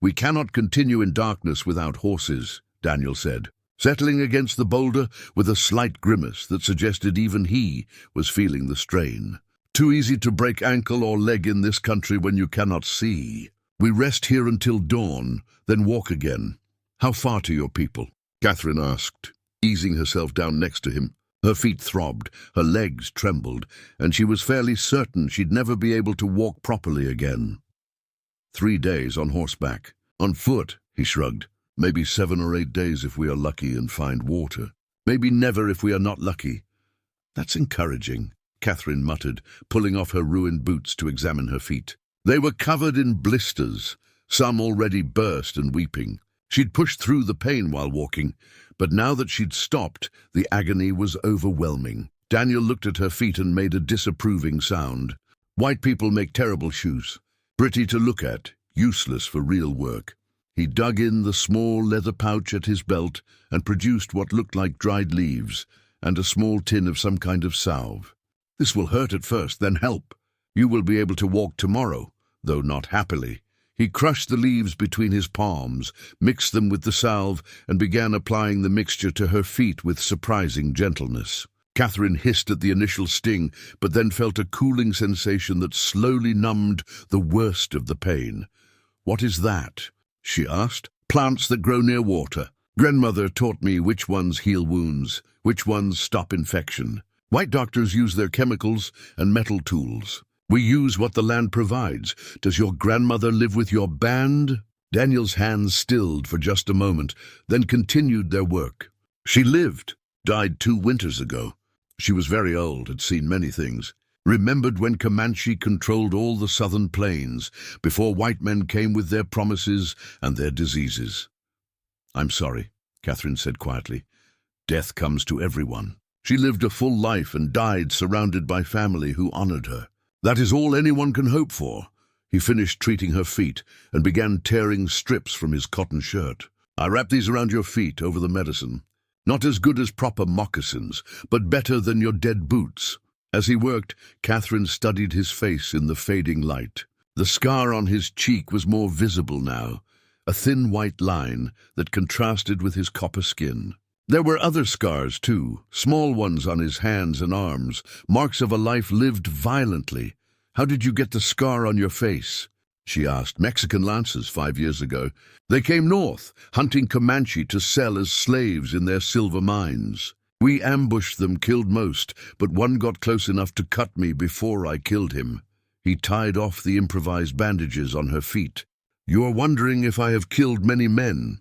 Speaker 1: "We cannot continue in darkness without horses," Daniel said, settling against the boulder with a slight grimace that suggested even he was feeling the strain. "Too easy to break ankle or leg in this country when you cannot see. We rest here until dawn, then walk again." "How far to your people?" Catherine asked, easing herself down next to him. Her feet throbbed, her legs trembled, and she was fairly certain she'd never be able to walk properly again. 3 days on horseback. On foot, he shrugged. Maybe 7 or 8 days if we are lucky and find water. Maybe never if we are not lucky. "That's encouraging," Catherine muttered, pulling off her ruined boots to examine her feet. They were covered in blisters, some already burst and weeping. She'd pushed through the pain while walking, but now that she'd stopped, the agony was overwhelming. Daniel looked at her feet and made a disapproving sound. "White people make terrible shoes. Pretty to look at, useless for real work." He dug in the small leather pouch at his belt and produced what looked like dried leaves and a small tin of some kind of salve. "This will hurt at first, then help. You will be able to walk tomorrow, though not happily." He crushed the leaves between his palms, mixed them with the salve, and began applying the mixture to her feet with surprising gentleness. Catherine hissed at the initial sting, but then felt a cooling sensation that slowly numbed the worst of the pain. "What is that?" she asked. "Plants that grow near water. Grandmother taught me which ones heal wounds, which ones stop infection. White doctors use their chemicals and metal tools. We use what the land provides. Does your grandmother live with your band?" Daniel's hands stilled for just a moment, then continued their work. "She lived, died 2 winters ago. She was very old, had seen many things. Remembered when Comanche controlled all the southern plains, before white men came with their promises and their diseases." "I'm sorry," Catherine said quietly. "Death comes to everyone. She lived a full life and died surrounded by family who honored her. That is all anyone can hope for." He finished treating her feet and began tearing strips from his cotton shirt. "I wrap these around your feet over the medicine. Not as good as proper moccasins, but better than your dead boots. As he worked, Catherine studied his face in the fading light. The scar on his cheek was more visible now, a thin white line that contrasted with his copper skin. There were other scars, too, small ones on his hands and arms, marks of a life lived violently. "How did you get the scar on your face?" she asked. "Mexican lancers 5 years ago. They came north, hunting Comanche to sell as slaves in their silver mines. We ambushed them, killed most, but one got close enough to cut me before I killed him." He tied off the improvised bandages on her feet. "You are wondering if I have killed many men?"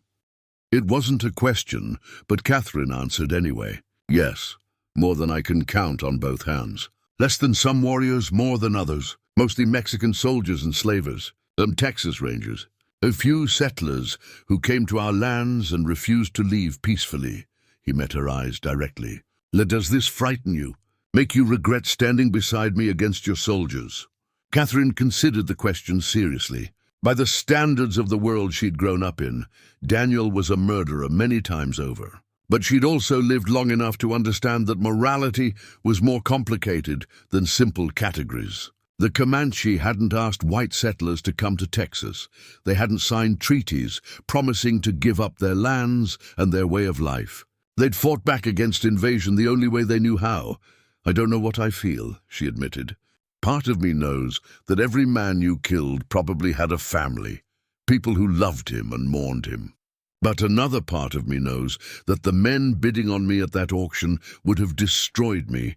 Speaker 1: It wasn't a question, but Catherine answered anyway. "Yes, more than I can count on both hands. Less than some warriors, more than others. Mostly Mexican soldiers and slavers, Texas Rangers. A few settlers who came to our lands and refused to leave peacefully." He met her eyes directly. "Does this frighten you? Make you regret standing beside me against your soldiers?" Catherine considered the question seriously. By the standards of the world she'd grown up in, Daniel was a murderer many times over. But she'd also lived long enough to understand that morality was more complicated than simple categories. The Comanche hadn't asked white settlers to come to Texas. They hadn't signed treaties promising to give up their lands and their way of life. They'd fought back against invasion the only way they knew how. "I don't know what I feel," she admitted. "Part of me knows that every man you killed probably had a family, people who loved him and mourned him. But another part of me knows that the men bidding on me at that auction would have destroyed me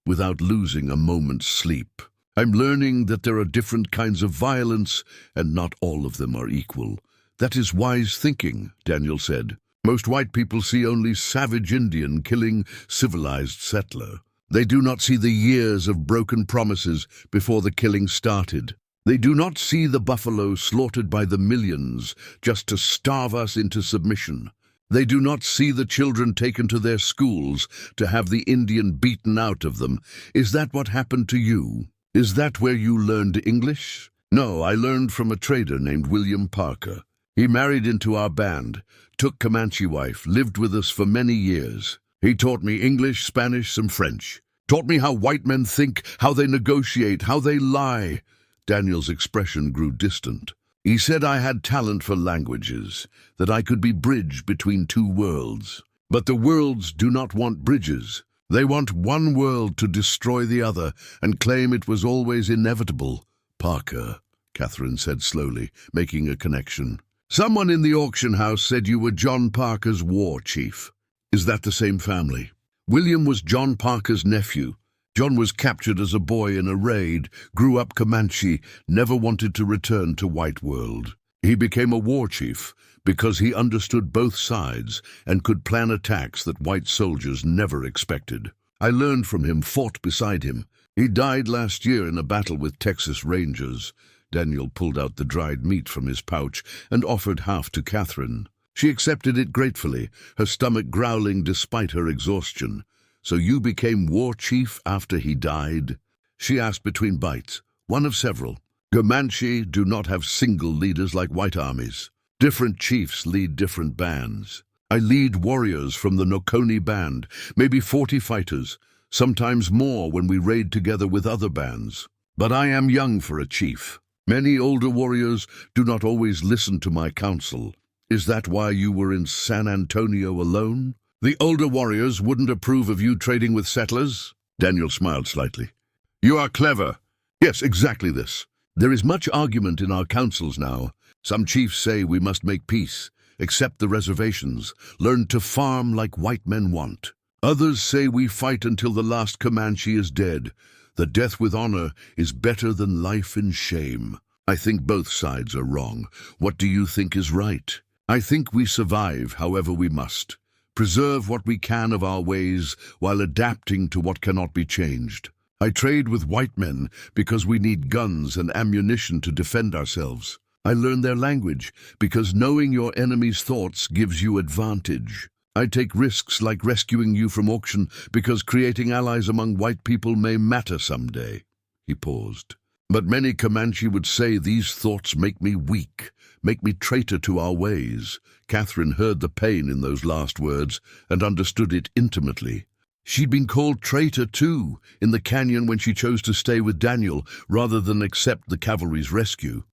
Speaker 1: without losing a moment's sleep. I'm learning that there are different kinds of violence, and not all of them are equal." "That is wise thinking," Daniel said. "Most white people see only savage Indian killing civilized settler. They do not see the years of broken promises before the killing started. They do not see the buffalo slaughtered by the millions just to starve us into submission. They do not see the children taken to their schools to have the Indian beaten out of them. Is that what happened to you? Is that where you learned English?" "No, I learned from a trader named William Parker. He married into our band, took Comanche wife, lived with us for many years. He taught me English, Spanish, some French. Taught me how white men think, how they negotiate, how they lie." Daniel's expression grew distant. "He said I had talent for languages, that I could be bridge between two worlds. But the worlds do not want bridges. They want one world to destroy the other and claim it was always inevitable." "Parker," Catherine said slowly, making a connection. "Someone in the auction house said you were John Parker's war chief. Is that the same family?" "William was John Parker's nephew. John was captured as a boy in a raid, grew up Comanche, never wanted to return to white world. He became a war chief because he understood both sides and could plan attacks that white soldiers never expected. I learned from him, fought beside him. He died last year in a battle with Texas Rangers." Daniel pulled out the dried meat from his pouch and offered half to Catherine. She accepted it gratefully, her stomach growling despite her exhaustion. "So you became war chief after he died?" she asked between bites. "One of several. Comanche do not have single leaders like white armies. Different chiefs lead different bands. I lead warriors from the Noconi band, maybe 40 fighters, sometimes more when we raid together with other bands. But I am young for a chief. Many older warriors do not always listen to my counsel. Is that why you were in San Antonio alone? The older warriors wouldn't approve of you trading with settlers?" Daniel smiled slightly. "You are clever." "Yes, exactly this. There is much argument in our councils now. Some chiefs say we must make peace, accept the reservations, learn to farm like white men want. Others say we fight until the last Comanche is dead. The death with honor is better than life in shame. I think both sides are wrong. What do you think is right?" "I think we survive however we must. Preserve what we can of our ways while adapting to what cannot be changed. I trade with white men because we need guns and ammunition to defend ourselves. I learn their language because knowing your enemy's thoughts gives you advantage. I take risks like rescuing you from auction because creating allies among white people may matter someday." He paused. But many Comanche would say these thoughts make me weak, make me traitor to our ways. Catherine heard the pain in those last words and understood it intimately. She'd been called traitor too, in the canyon when she chose to stay with Daniel rather than accept the cavalry's rescue.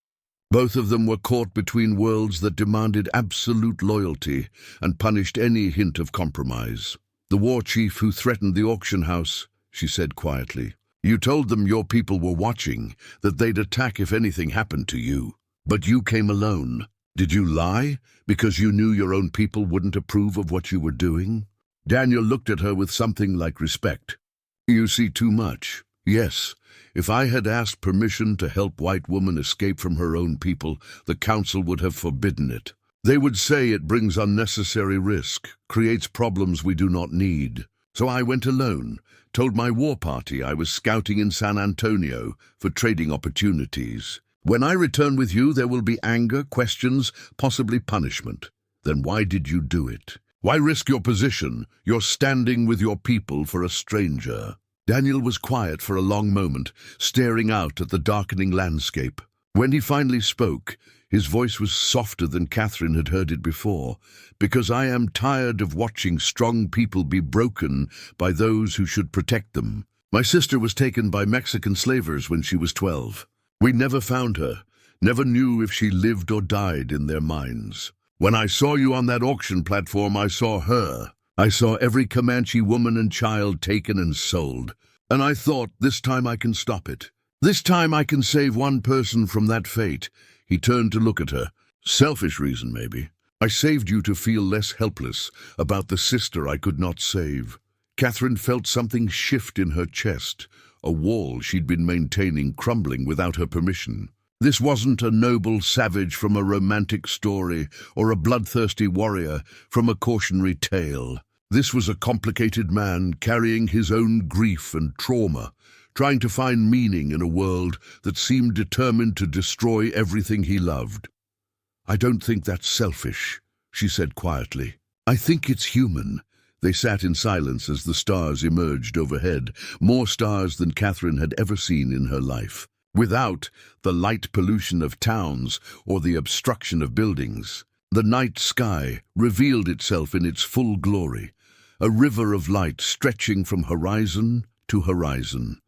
Speaker 1: Both of them were caught between worlds that demanded absolute loyalty and punished any hint of compromise. The war chief who threatened the auction house, she said quietly. You told them your people were watching, that they'd attack if anything happened to you. But you came alone. Did you lie, because you knew your own people wouldn't approve of what you were doing? Daniel looked at her with something like respect. You see too much. Yes, if I had asked permission to help white woman escape from her own people, the council would have forbidden it. They would say it brings unnecessary risk, creates problems we do not need. So I went alone, told my war party I was scouting in San Antonio for trading opportunities. When I return with you, there will be anger, questions, possibly punishment. Then why did you do it? Why risk your position, your standing with your people for a stranger? Daniel was quiet for a long moment, staring out at the darkening landscape. When he finally spoke, his voice was softer than Catherine had heard it before. Because I am tired of watching strong people be broken by those who should protect them. My sister was taken by Mexican slavers when she was 12. We never found her, never knew if she lived or died in their minds. When I saw you on that auction platform, I saw her. I saw every Comanche woman and child taken and sold. And I thought, this time I can stop it. This time I can save one person from that fate. He turned to look at her. Selfish reason, maybe. I saved you to feel less helpless about the sister I could not save. Catherine felt something shift in her chest, a wall she'd been maintaining crumbling without her permission. This wasn't a noble savage from a romantic story or a bloodthirsty warrior from a cautionary tale. This was a complicated man carrying his own grief and trauma, trying to find meaning in a world that seemed determined to destroy everything he loved. I don't think that's selfish, she said quietly. I think it's human. They sat in silence as the stars emerged overhead, more stars than Catherine had ever seen in her life. Without the light pollution of towns or the obstruction of buildings, the night sky revealed itself in its full glory, a river of light stretching from horizon to horizon.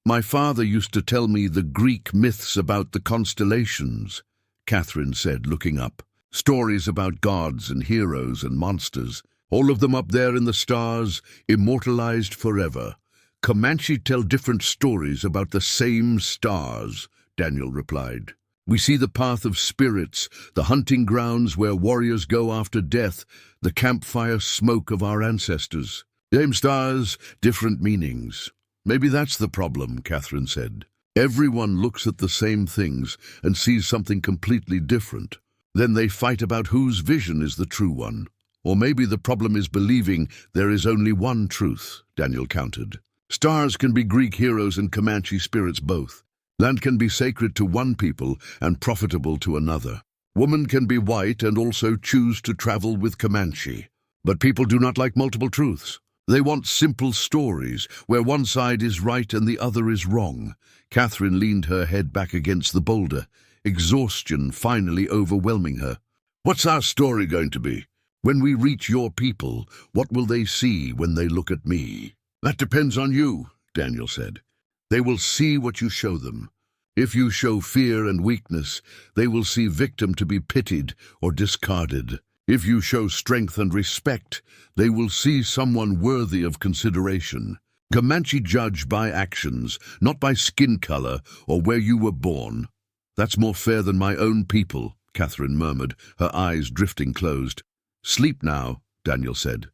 Speaker 1: My father used to tell me the Greek myths about the constellations, Catherine said, looking up. Stories about gods and heroes and monsters, all of them up there in the stars, immortalized forever. Comanche tell different stories about the same stars, Daniel replied. We see the path of spirits, the hunting grounds where warriors go after death, the campfire smoke of our ancestors. Same stars, different meanings. Maybe that's the problem, Catherine said. Everyone looks at the same things and sees something completely different. Then they fight about whose vision is the true one. Or maybe the problem is believing there is only one truth, Daniel countered. Stars can be Greek heroes and Comanche spirits both. Land can be sacred to one people and profitable to another. Woman can be white and also choose to travel with Comanche. But people do not like multiple truths. They want simple stories where one side is right and the other is wrong. Catherine leaned her head back against the boulder, exhaustion finally overwhelming her. What's our story going to be? When we reach your people, what will they see when they look at me? That depends on you, Daniel said. They will see what you show them. If you show fear and weakness, they will see victim to be pitied or discarded. If you show strength and respect, they will see someone worthy of consideration. Comanche judge by actions, not by skin color or where you were born. That's more fair than my own people, Catherine murmured, her eyes drifting closed. Sleep now, Daniel said.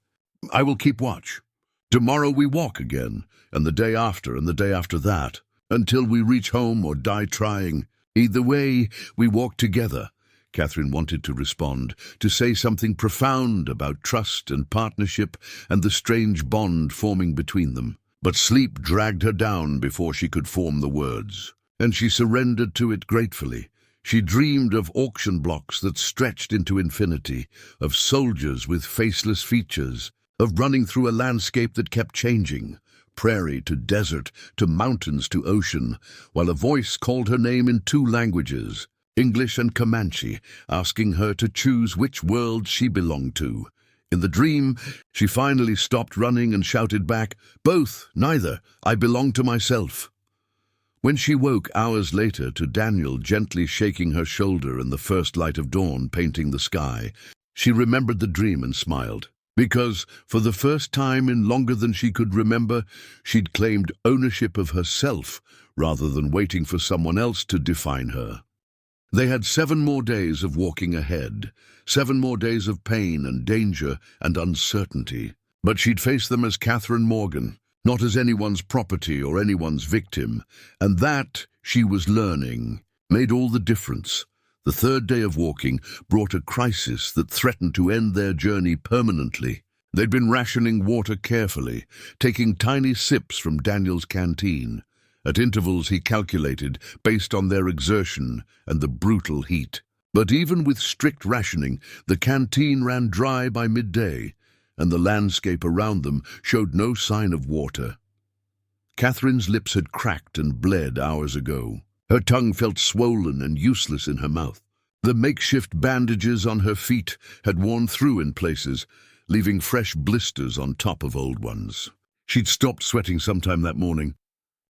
Speaker 1: I will keep watch. Tomorrow we walk again, and the day after that, until we reach home or die trying. Either way, we walk together. Catherine wanted to respond, to say something profound about trust and partnership and the strange bond forming between them. But sleep dragged her down before she could form the words, and she surrendered to it gratefully. She dreamed of auction blocks that stretched into infinity, of soldiers with faceless features, of running through a landscape that kept changing, prairie to desert, to mountains to ocean, while a voice called her name in two languages, English and Comanche, asking her to choose which world she belonged to. In the dream, she finally stopped running and shouted back, "Both, neither, I belong to myself." When she woke hours later to Daniel gently shaking her shoulder and the first light of dawn painting the sky, she remembered the dream and smiled, because, for the first time in longer than she could remember, she'd claimed ownership of herself rather than waiting for someone else to define her. They had 7 more days of walking ahead, 7 more days of pain and danger and uncertainty. But she'd face them as Catherine Morgan, not as anyone's property or anyone's victim. And that, she was learning, made all the difference. The 3rd day of walking brought a crisis that threatened to end their journey permanently. They'd been rationing water carefully, taking tiny sips from Daniel's canteen. At intervals he calculated, based on their exertion and the brutal heat. But even with strict rationing, the canteen ran dry by midday, and the landscape around them showed no sign of water. Catherine's lips had cracked and bled hours ago. Her tongue felt swollen and useless in her mouth. The makeshift bandages on her feet had worn through in places, leaving fresh blisters on top of old ones. She'd stopped sweating sometime that morning,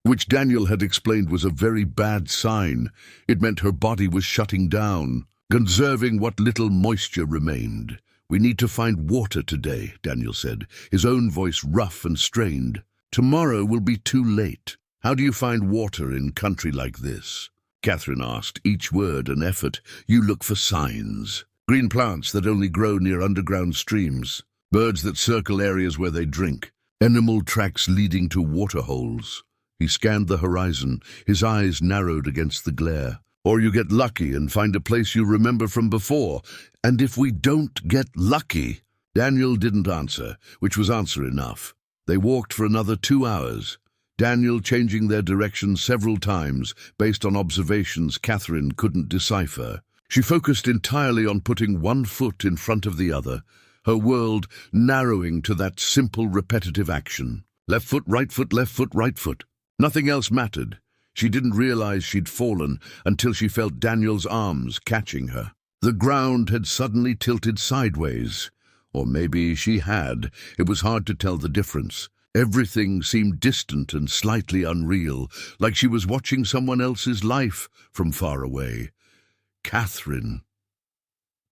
Speaker 1: which Daniel had explained was a very bad sign. It meant her body was shutting down, conserving what little moisture remained. "We need to find water today," Daniel said, his own voice rough and strained. "Tomorrow will be too late." "How do you find water in country like this?" Catherine asked, each word an effort. "You look for signs. Green plants that only grow near underground streams, birds that circle areas where they drink, animal tracks leading to water holes." He scanned the horizon, his eyes narrowed against the glare. "Or you get lucky and find a place you remember from before. And if we don't get lucky—" Daniel didn't answer, which was answer enough. They walked for another 2 hours, Daniel changing their direction several times based on observations Catherine couldn't decipher. She focused entirely on putting one foot in front of the other, her world narrowing to that simple repetitive action. Left foot, right foot, left foot, right foot. Nothing else mattered. She didn't realize she'd fallen until she felt Daniel's arms catching her. The ground had suddenly tilted sideways. Or maybe she had. It was hard to tell the difference. Everything seemed distant and slightly unreal, like she was watching someone else's life from far away. Catherine.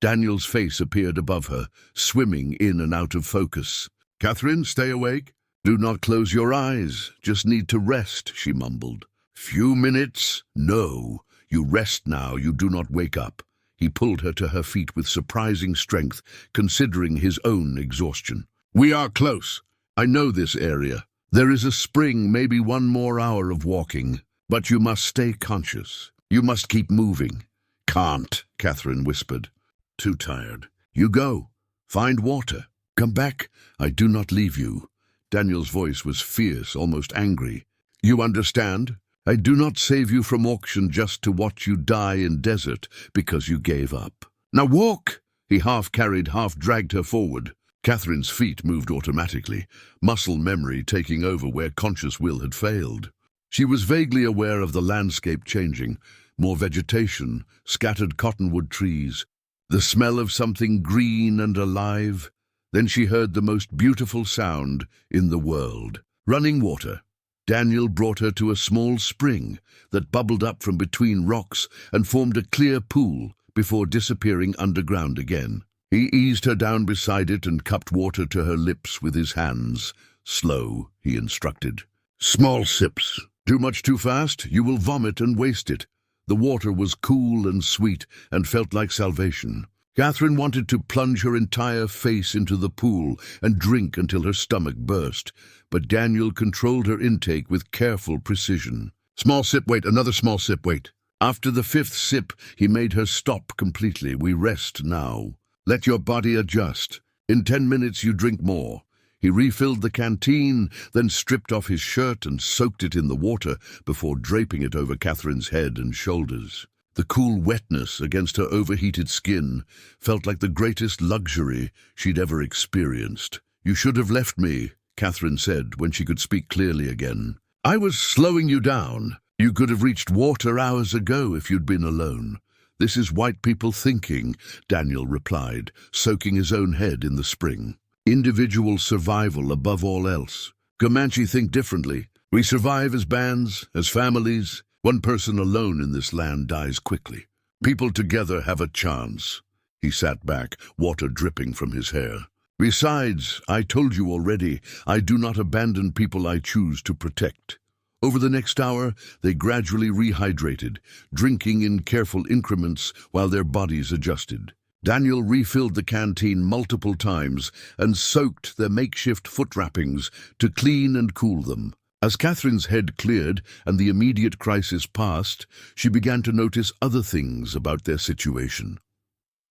Speaker 1: Daniel's face appeared above her, swimming in and out of focus. "Catherine, stay awake. Do not close your eyes. Just need to rest," she mumbled. "Few minutes? No. You rest now. You do not wake up." He pulled her to her feet with surprising strength, considering his own exhaustion. "We are close. I know this area. There is a spring, maybe 1 more hour of walking. But you must stay conscious. You must keep moving." "Can't," Catherine whispered. "Too tired." "You go. Find water. Come back. I do not leave you." Daniel's voice was fierce, almost angry. "You understand? I do not save you from auction just to watch you die in desert because you gave up. Now walk!" He half-carried, half-dragged her forward. Catherine's feet moved automatically, muscle memory taking over where conscious will had failed. She was vaguely aware of the landscape changing, more vegetation, scattered cottonwood trees, the smell of something green and alive. Then she heard the most beautiful sound in the world. Running water. Daniel brought her to a small spring that bubbled up from between rocks and formed a clear pool before disappearing underground again. He eased her down beside it and cupped water to her lips with his hands. "Slow," he instructed. "Small sips. Too much too fast, you will vomit and waste it." The water was cool and sweet and felt like salvation. Catherine wanted to plunge her entire face into the pool and drink until her stomach burst, but Daniel controlled her intake with careful precision. "Small sip, wait, another small sip, wait." After the 5th sip, he made her stop completely. "We rest now. Let your body adjust. In 10 minutes you drink more." He refilled the canteen, then stripped off his shirt and soaked it in the water before draping it over Catherine's head and shoulders. The cool wetness against her overheated skin felt like the greatest luxury she'd ever experienced. "You should have left me," Catherine said when she could speak clearly again. "I was slowing you down. You could have reached water hours ago if you'd been alone." "This is white people thinking," Daniel replied, soaking his own head in the spring. "Individual survival above all else. Comanche think differently. We survive as bands, as families. One person alone in this land dies quickly. People together have a chance." He sat back, water dripping from his hair. "Besides, I told you already, I do not abandon people I choose to protect." Over the next hour, they gradually rehydrated, drinking in careful increments while their bodies adjusted. Daniel refilled the canteen multiple times and soaked their makeshift foot wrappings to clean and cool them. As Catherine's head cleared and the immediate crisis passed, she began to notice other things about their situation.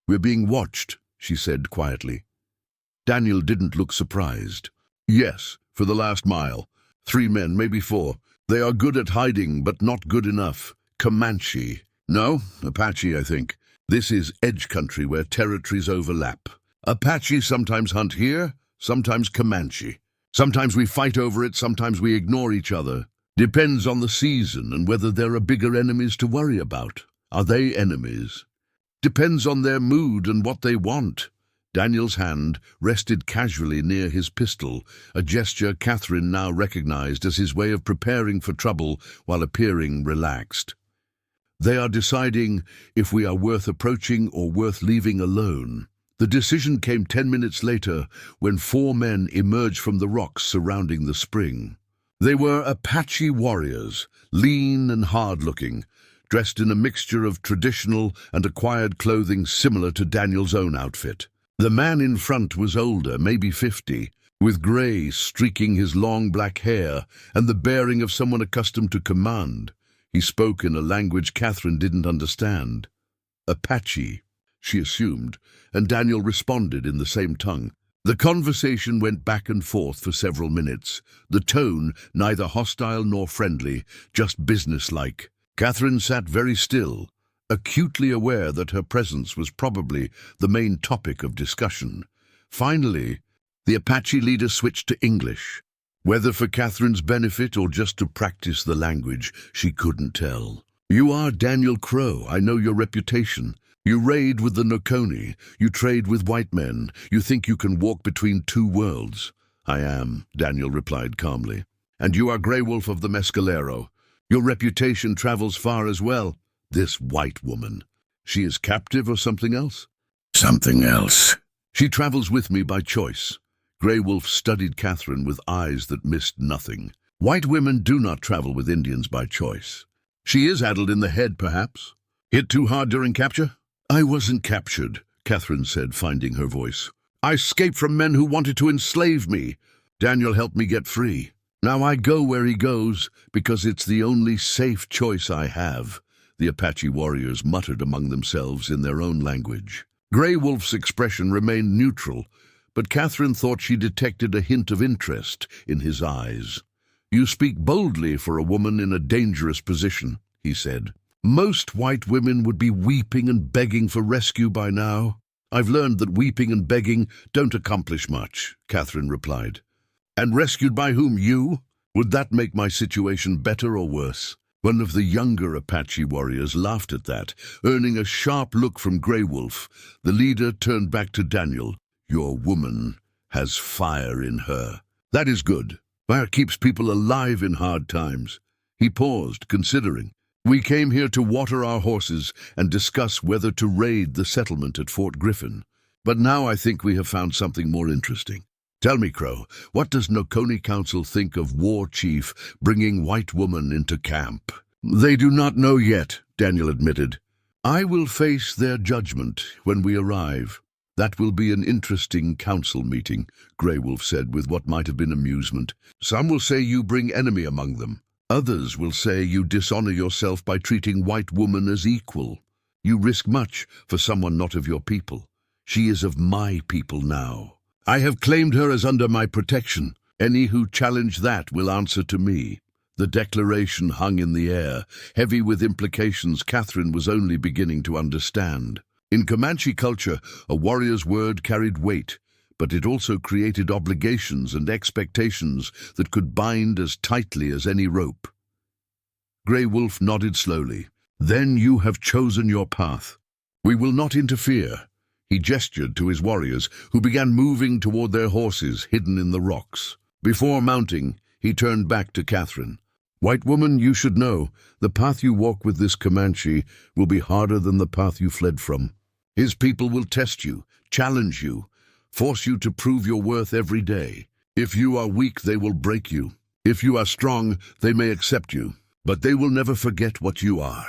Speaker 1: "We're being watched," she said quietly. Daniel didn't look surprised. "Yes, for the last mile. 3 men, maybe 4. They are good at hiding, but not good enough. Comanche. No, Apache, I think. This is edge country where territories overlap. Apache sometimes hunt here, sometimes Comanche. Sometimes we fight over it, sometimes we ignore each other. Depends on the season and whether there are bigger enemies to worry about. Are they enemies? Depends on their mood and what they want." Daniel's hand rested casually near his pistol, a gesture Catherine now recognized as his way of preparing for trouble while appearing relaxed. "They are deciding if we are worth approaching or worth leaving alone." The decision came 10 minutes later when 4 men emerged from the rocks surrounding the spring. They were Apache warriors, lean and hard-looking, dressed in a mixture of traditional and acquired clothing similar to Daniel's own outfit. The man in front was older, maybe 50, with grey streaking his long black hair and the bearing of someone accustomed to command. He spoke in a language Catherine didn't understand. Apache, she assumed, and Daniel responded in the same tongue. The conversation went back and forth for several minutes, the tone neither hostile nor friendly, just businesslike. Catherine sat very still, acutely aware that her presence was probably the main topic of discussion. Finally, the Apache leader switched to English. Whether for Catherine's benefit or just to practice the language, she couldn't tell. "You are Daniel Crow. I know your reputation. You raid with the Nokoni. You trade with white men. You think you can walk between 2 worlds." "I am," Daniel replied calmly. "And you are Grey Wolf of the Mescalero. Your reputation travels far as well." "This white woman. She is captive or something else?" "Something else. She travels with me by choice." Grey Wolf studied Catherine with eyes that missed nothing. "White women do not travel with Indians by choice. She is addled in the head, perhaps. Hit too hard during capture?" "I wasn't captured," Catherine said, finding her voice. "I escaped from men who wanted to enslave me. Daniel helped me get free. Now I go where he goes because it's the only safe choice I have." The Apache warriors muttered among themselves in their own language. Grey Wolf's expression remained neutral, but Catherine thought she detected a hint of interest in his eyes. "You speak boldly for a woman in a dangerous position," he said. "Most white women would be weeping and begging for rescue by now." "I've learned that weeping and begging don't accomplish much," Catherine replied. "And rescued by whom, you? Would that make my situation better or worse?" One of the younger Apache warriors laughed at that, earning a sharp look from Grey Wolf. The leader turned back to Daniel. "Your woman has fire in her. That is good. Fire keeps people alive in hard times." He paused, considering. "We came here to water our horses and discuss whether to raid the settlement at Fort Griffin. But now I think we have found something more interesting. Tell me, Crow, what does Nokoni Council think of War Chief bringing white woman into camp?" "They do not know yet," Daniel admitted. "I will face their judgment when we arrive." "That will be an interesting council meeting," Grey Wolf said with what might have been amusement. "Some will say you bring enemy among them. Others will say you dishonor yourself by treating white woman as equal. You risk much for someone not of your people. She is of my people now. I have claimed her as under my protection. Any who challenge that will answer to me." The declaration hung in the air, heavy with implications Catherine was only beginning to understand. In Comanche culture, a warrior's word carried weight. but it also created obligations and expectations that could bind as tightly as any rope. Grey Wolf nodded slowly. "Then you have chosen your path. We will not interfere." He gestured to his warriors, who began moving toward their horses hidden in the rocks. Before mounting, he turned back to Catherine. "White woman, you should know, the path you walk with this Comanche will be harder than the path you fled from. His people will test you, challenge you, force you to prove your worth every day. If you are weak, they will break you. If you are strong, they may accept you, but they will never forget what you are."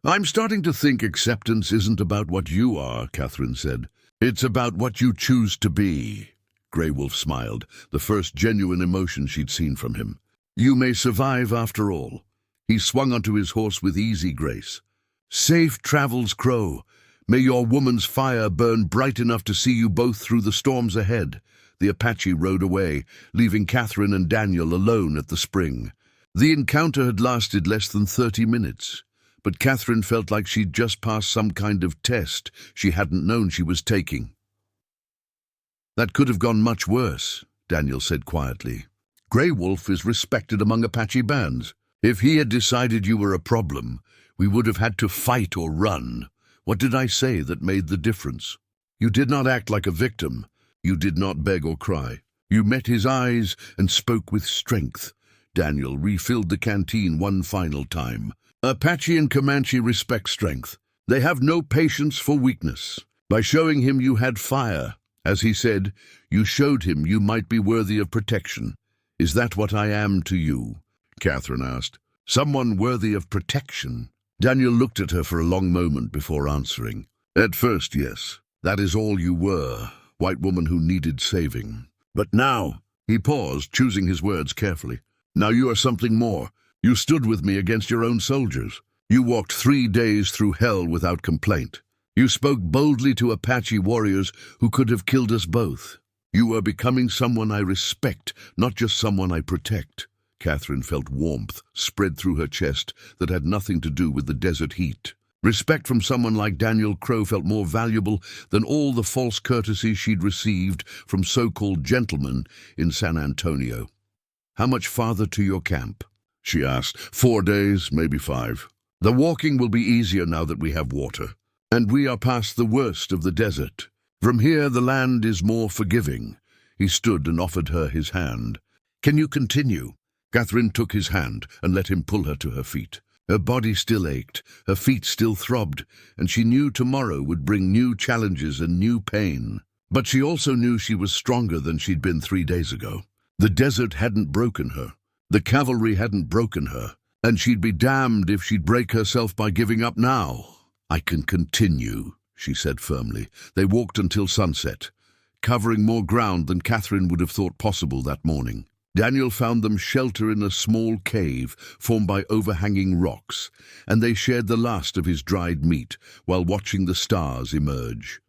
Speaker 1: "I'm starting to think acceptance isn't about what you are," Catherine said. "It's about what you choose to be." Grey Wolf smiled, the first genuine emotion she'd seen from him. "You may survive after all." He swung onto his horse with easy grace. "Safe travels, Crow. May your woman's fire burn bright enough to see you both through the storms ahead." The Apache rode away, leaving Catherine and Daniel alone at the spring. The encounter had lasted less than 30 minutes, but Catherine felt like she'd just passed some kind of test she hadn't known she was taking. "That could have gone much worse," Daniel said quietly. "Grey Wolf is respected among Apache bands. If he had decided you were a problem, we would have had to fight or run. What did I say that made the difference? You did not act like a victim. You did not beg or cry. You met his eyes and spoke with strength." Daniel refilled the canteen one final time. "Apache and Comanche respect strength. They have no patience for weakness. By showing him you had fire, as he said, you showed him you might be worthy of protection. Is that what I am to you?" Catherine asked. "Someone worthy of protection?" Daniel looked at her for a long moment before answering. "At first, yes. That is all you were, white woman who needed saving. But now," he paused, choosing his words carefully, "now you are something more. You stood with me against your own soldiers. You walked 3 days through hell without complaint. You spoke boldly to Apache warriors who could have killed us both. You are becoming someone I respect, not just someone I protect." Catherine felt warmth spread through her chest that had nothing to do with the desert heat. Respect from someone like Daniel Crow felt more valuable than all the false courtesy she'd received from so-called gentlemen in San Antonio. "How much farther to your camp?" she asked. 4 days, maybe 5. "The walking will be easier now that we have water. And we are past the worst of the desert. From here the land is more forgiving." He stood and offered her his hand. "Can you continue?" Catherine took his hand and let him pull her to her feet. Her body still ached, her feet still throbbed, and she knew tomorrow would bring new challenges and new pain. But she also knew she was stronger than she'd been 3 days ago. The desert hadn't broken her. The cavalry hadn't broken her. And she'd be damned if she'd break herself by giving up now. "I can continue," she said firmly. They walked until sunset, covering more ground than Catherine would have thought possible that morning. Daniel found them shelter in a small cave formed by overhanging rocks, and they shared the last of his dried meat while watching the stars emerge.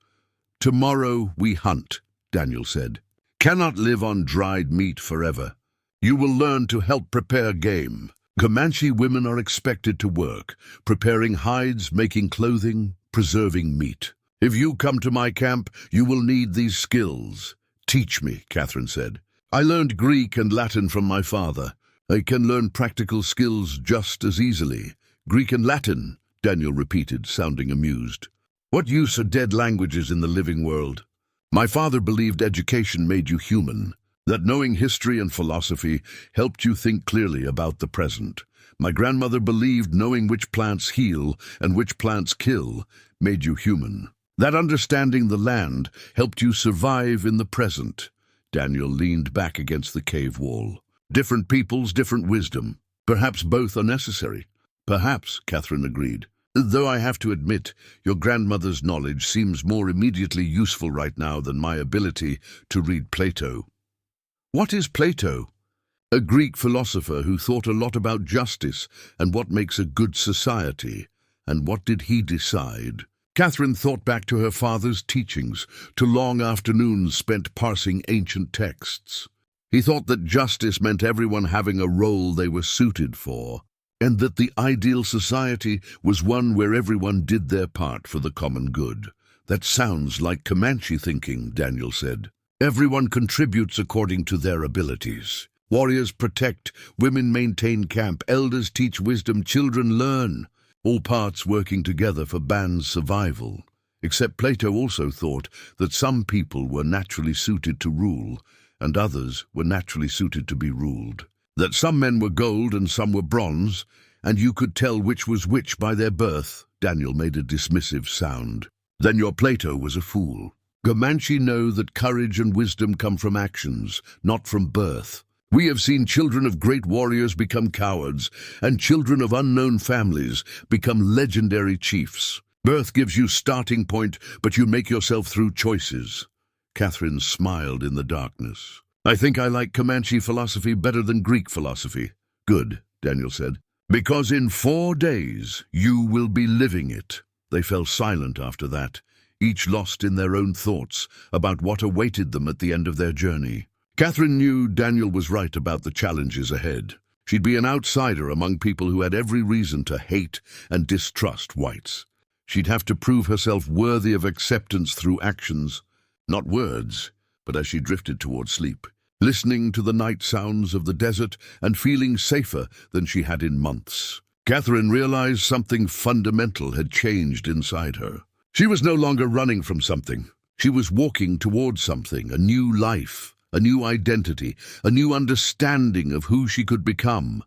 Speaker 1: "Tomorrow we hunt," Daniel said. "Cannot live on dried meat forever. You will learn to help prepare game. Comanche women are expected to work, preparing hides, making clothing, preserving meat. If you come to my camp, you will need these skills." "Teach me," Catherine said. "I learned Greek and Latin from my father. I can learn practical skills just as easily." "Greek and Latin," Daniel repeated, sounding amused. "What use are dead languages in the living world?" "My father believed education made you human, that knowing history and philosophy helped you think clearly about the present. My grandmother believed knowing which plants heal and which plants kill made you human. That understanding the land helped you survive in the present." Daniel leaned back against the cave wall. "Different peoples, different wisdom. Perhaps both are necessary." "Perhaps," Catherine agreed. "Though I have to admit, your grandmother's knowledge seems more immediately useful right now than my ability to read Plato." "What is Plato?" "A Greek philosopher who thought a lot about justice and what makes a good society. And what did he decide?" Catherine thought back to her father's teachings, to long afternoons spent parsing ancient texts. He thought that justice meant everyone having a role they were suited for, and that the ideal society was one where everyone did their part for the common good. "That sounds like Comanche thinking," Daniel said. Everyone contributes according to their abilities. Warriors protect, women maintain camp, elders teach wisdom, children learn, all parts working together for band's survival. Except Plato also thought that some people were naturally suited to rule, and others were naturally suited to be ruled. That some men were gold and some were bronze, and you could tell which was which by their birth. Daniel made a dismissive sound. Then your Plato was a fool. Comanche know that courage and wisdom come from actions, not from birth. We have seen children of great warriors become cowards, and children of unknown families become legendary chiefs. Birth gives you starting point, but you make yourself through choices. Catherine smiled in the darkness. I think I like Comanche philosophy better than Greek philosophy. Good, Daniel said. Because in 4 days you will be living it. They fell silent after that, each lost in their own thoughts about what awaited them at the end of their journey. Catherine knew Daniel was right about the challenges ahead. She'd be an outsider among people who had every reason to hate and distrust whites. She'd have to prove herself worthy of acceptance through actions, not words, but as she drifted toward sleep, listening to the night sounds of the desert and feeling safer than she had in months. Catherine realized something fundamental had changed inside her. She was no longer running from something. She was walking towards something, a new life, a new identity, a new understanding of who she could become.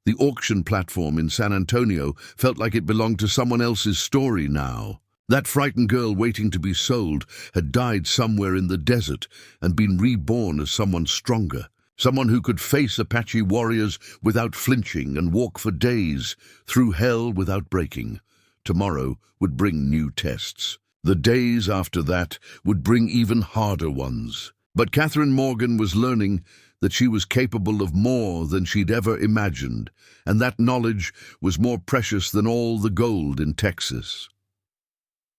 Speaker 1: The auction platform in San Antonio felt like it belonged to someone else's story now. That frightened girl waiting to be sold had died somewhere in the desert and been reborn as someone stronger, someone who could face Apache warriors without flinching and walk for days through hell without breaking. Tomorrow would bring new tests. The days after that would bring even harder ones. But Catherine Morgan was learning that she was capable of more than she'd ever imagined, and that knowledge was more precious than all the gold in Texas.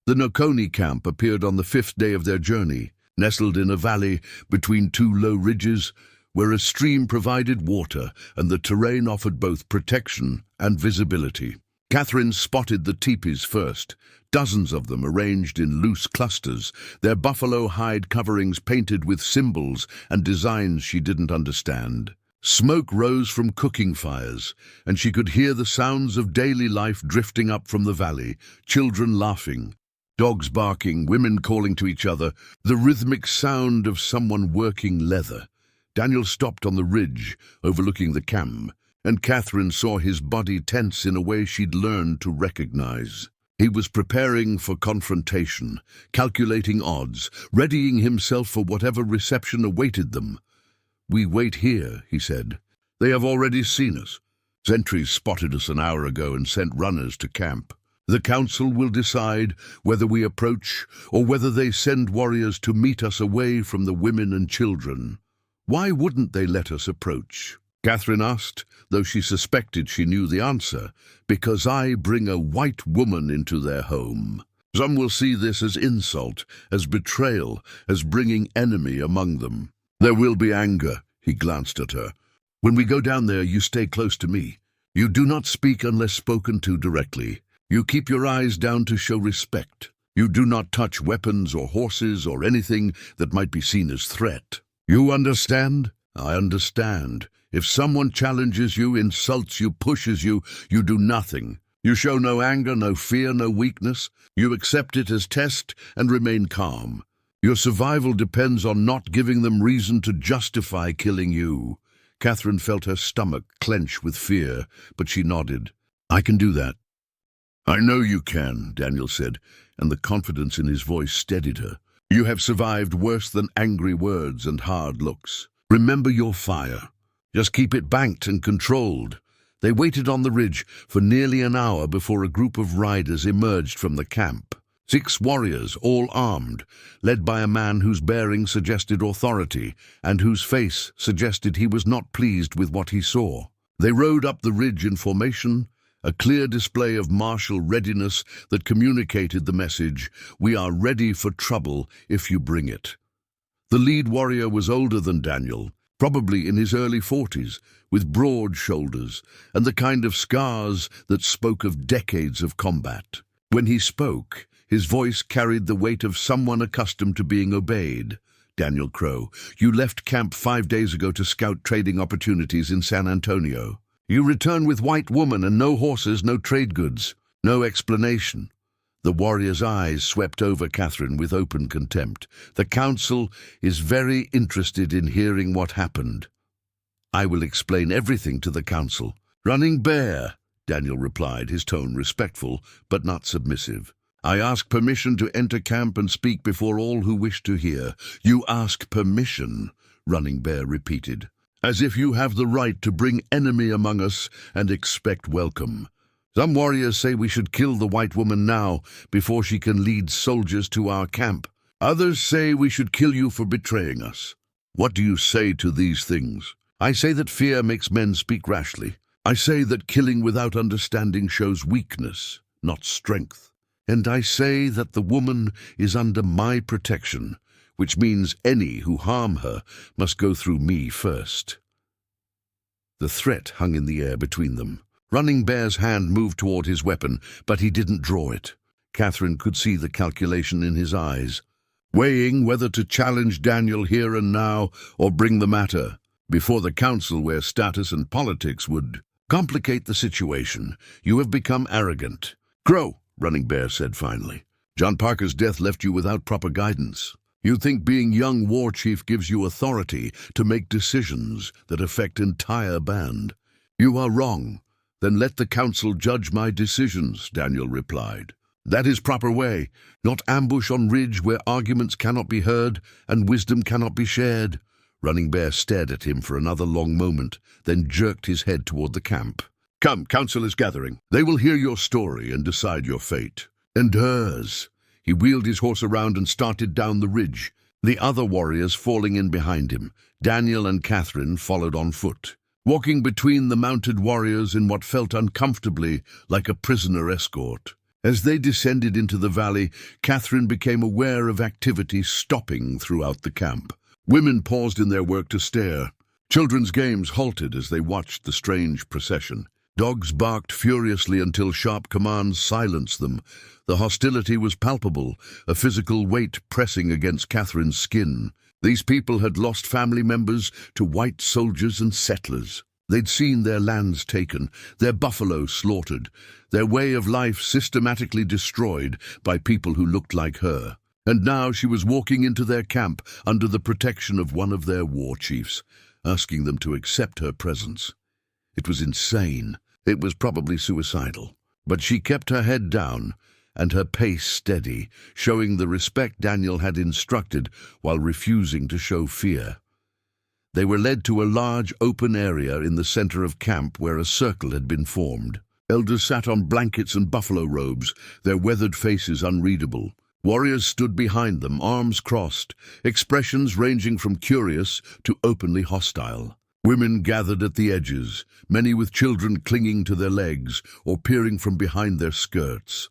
Speaker 1: The Noconi camp appeared on the 5th day of their journey, nestled in a valley between 2 low ridges, where a stream provided water and the terrain offered both protection and visibility. Catherine spotted the teepees first, dozens of them arranged in loose clusters, their buffalo hide coverings painted with symbols and designs she didn't understand. Smoke rose from cooking fires, and she could hear the sounds of daily life drifting up from the valley, children laughing, dogs barking, women calling to each other, the rhythmic sound of someone working leather. Daniel stopped on the ridge overlooking the camp, and Catherine saw his body tense in a way she'd learned to recognize. He was preparing for confrontation, calculating odds, readying himself for whatever reception awaited them. We wait here, he said. They have already seen us. Sentries spotted us an hour ago and sent runners to camp. The council will decide whether we approach or whether they send warriors to meet us away from the women and children. Why wouldn't they let us approach? Catherine asked, though she suspected she knew the answer. Because I bring a white woman into their home. Some will see this as insult, as betrayal, as bringing enemy among them. There will be anger, he glanced at her. When we go down there, you stay close to me. You do not speak unless spoken to directly. You keep your eyes down to show respect. You do not touch weapons or horses or anything that might be seen as threat. You understand? I understand. If someone challenges you, insults you, pushes you, you do nothing. You show no anger, no fear, no weakness. You accept it as test and remain calm. Your survival depends on not giving them reason to justify killing you. Catherine felt her stomach clench with fear, but she nodded. I can do that. I know you can, Daniel said, and the confidence in his voice steadied her. You have survived worse than angry words and hard looks. Remember your fire. Just keep it banked and controlled. They waited on the ridge for nearly an hour before a group of riders emerged from the camp. 6 warriors, all armed, led by a man whose bearing suggested authority and whose face suggested he was not pleased with what he saw. They rode up the ridge in formation, a clear display of martial readiness that communicated the message, "We are ready for trouble if you bring it." The lead warrior was older than Daniel, probably in his early 40s, with broad shoulders and the kind of scars that spoke of decades of combat. When he spoke, his voice carried the weight of someone accustomed to being obeyed. Daniel Crow. "You left camp 5 days ago to scout trading opportunities in San Antonio. You return with white woman and no horses, no trade goods, no explanation." The warrior's eyes swept over Catherine with open contempt. "The council is very interested in hearing what happened." "I will explain everything to the council." "Running Bear," Daniel replied, his tone respectful but not submissive. "I ask permission to enter camp and speak before all who wish to hear." "You ask permission," Running Bear repeated, "as if you have the right to bring enemy among us and expect welcome. Some warriors say we should kill the white woman now, before she can lead soldiers to our camp. Others say we should kill you for betraying us. What do you say to these things?" "I say that fear makes men speak rashly. I say that killing without understanding shows weakness, not strength. And I say that the woman is under my protection, which means any who harm her must go through me first." The threat hung in the air between them. Running Bear's hand moved toward his weapon, but he didn't draw it. Catherine could see the calculation in his eyes, weighing whether to challenge Daniel here and now or bring the matter before the council, where status and politics would complicate the situation. "You have become arrogant." "Crow," Running Bear said finally. "John Parker's death left you without proper guidance. You think being young war chief gives you authority to make decisions that affect entire band. You are wrong. "Then let the council judge my decisions," Daniel replied. "That is proper way, not ambush on ridge where arguments cannot be heard and wisdom cannot be shared." Running Bear stared at him for another long moment, then jerked his head toward the camp. "Come, council is gathering. They will hear your story and decide your fate. And hers." He wheeled his horse around and started down the ridge, the other warriors falling in behind him. Daniel and Catherine followed on foot, walking between the mounted warriors in what felt uncomfortably like a prisoner escort. As they descended into the valley, Catherine became aware of activity stopping throughout the camp. Women paused in their work to stare. Children's games halted as they watched the strange procession. Dogs barked furiously until sharp commands silenced them. The hostility was palpable, a physical weight pressing against Catherine's skin. These people had lost family members to white soldiers and settlers. They'd seen their lands taken, their buffalo slaughtered, their way of life systematically destroyed by people who looked like her. And now she was walking into their camp under the protection of one of their war chiefs, asking them to accept her presence. It was insane. It was probably suicidal. But she kept her head down and her pace steady, showing the respect Daniel had instructed while refusing to show fear. They were led to a large open area in the center of camp where a circle had been formed. Elders sat on blankets and buffalo robes, their weathered faces unreadable. Warriors stood behind them, arms crossed, expressions ranging from curious to openly hostile. Women gathered at the edges, many with children clinging to their legs or peering from behind their skirts.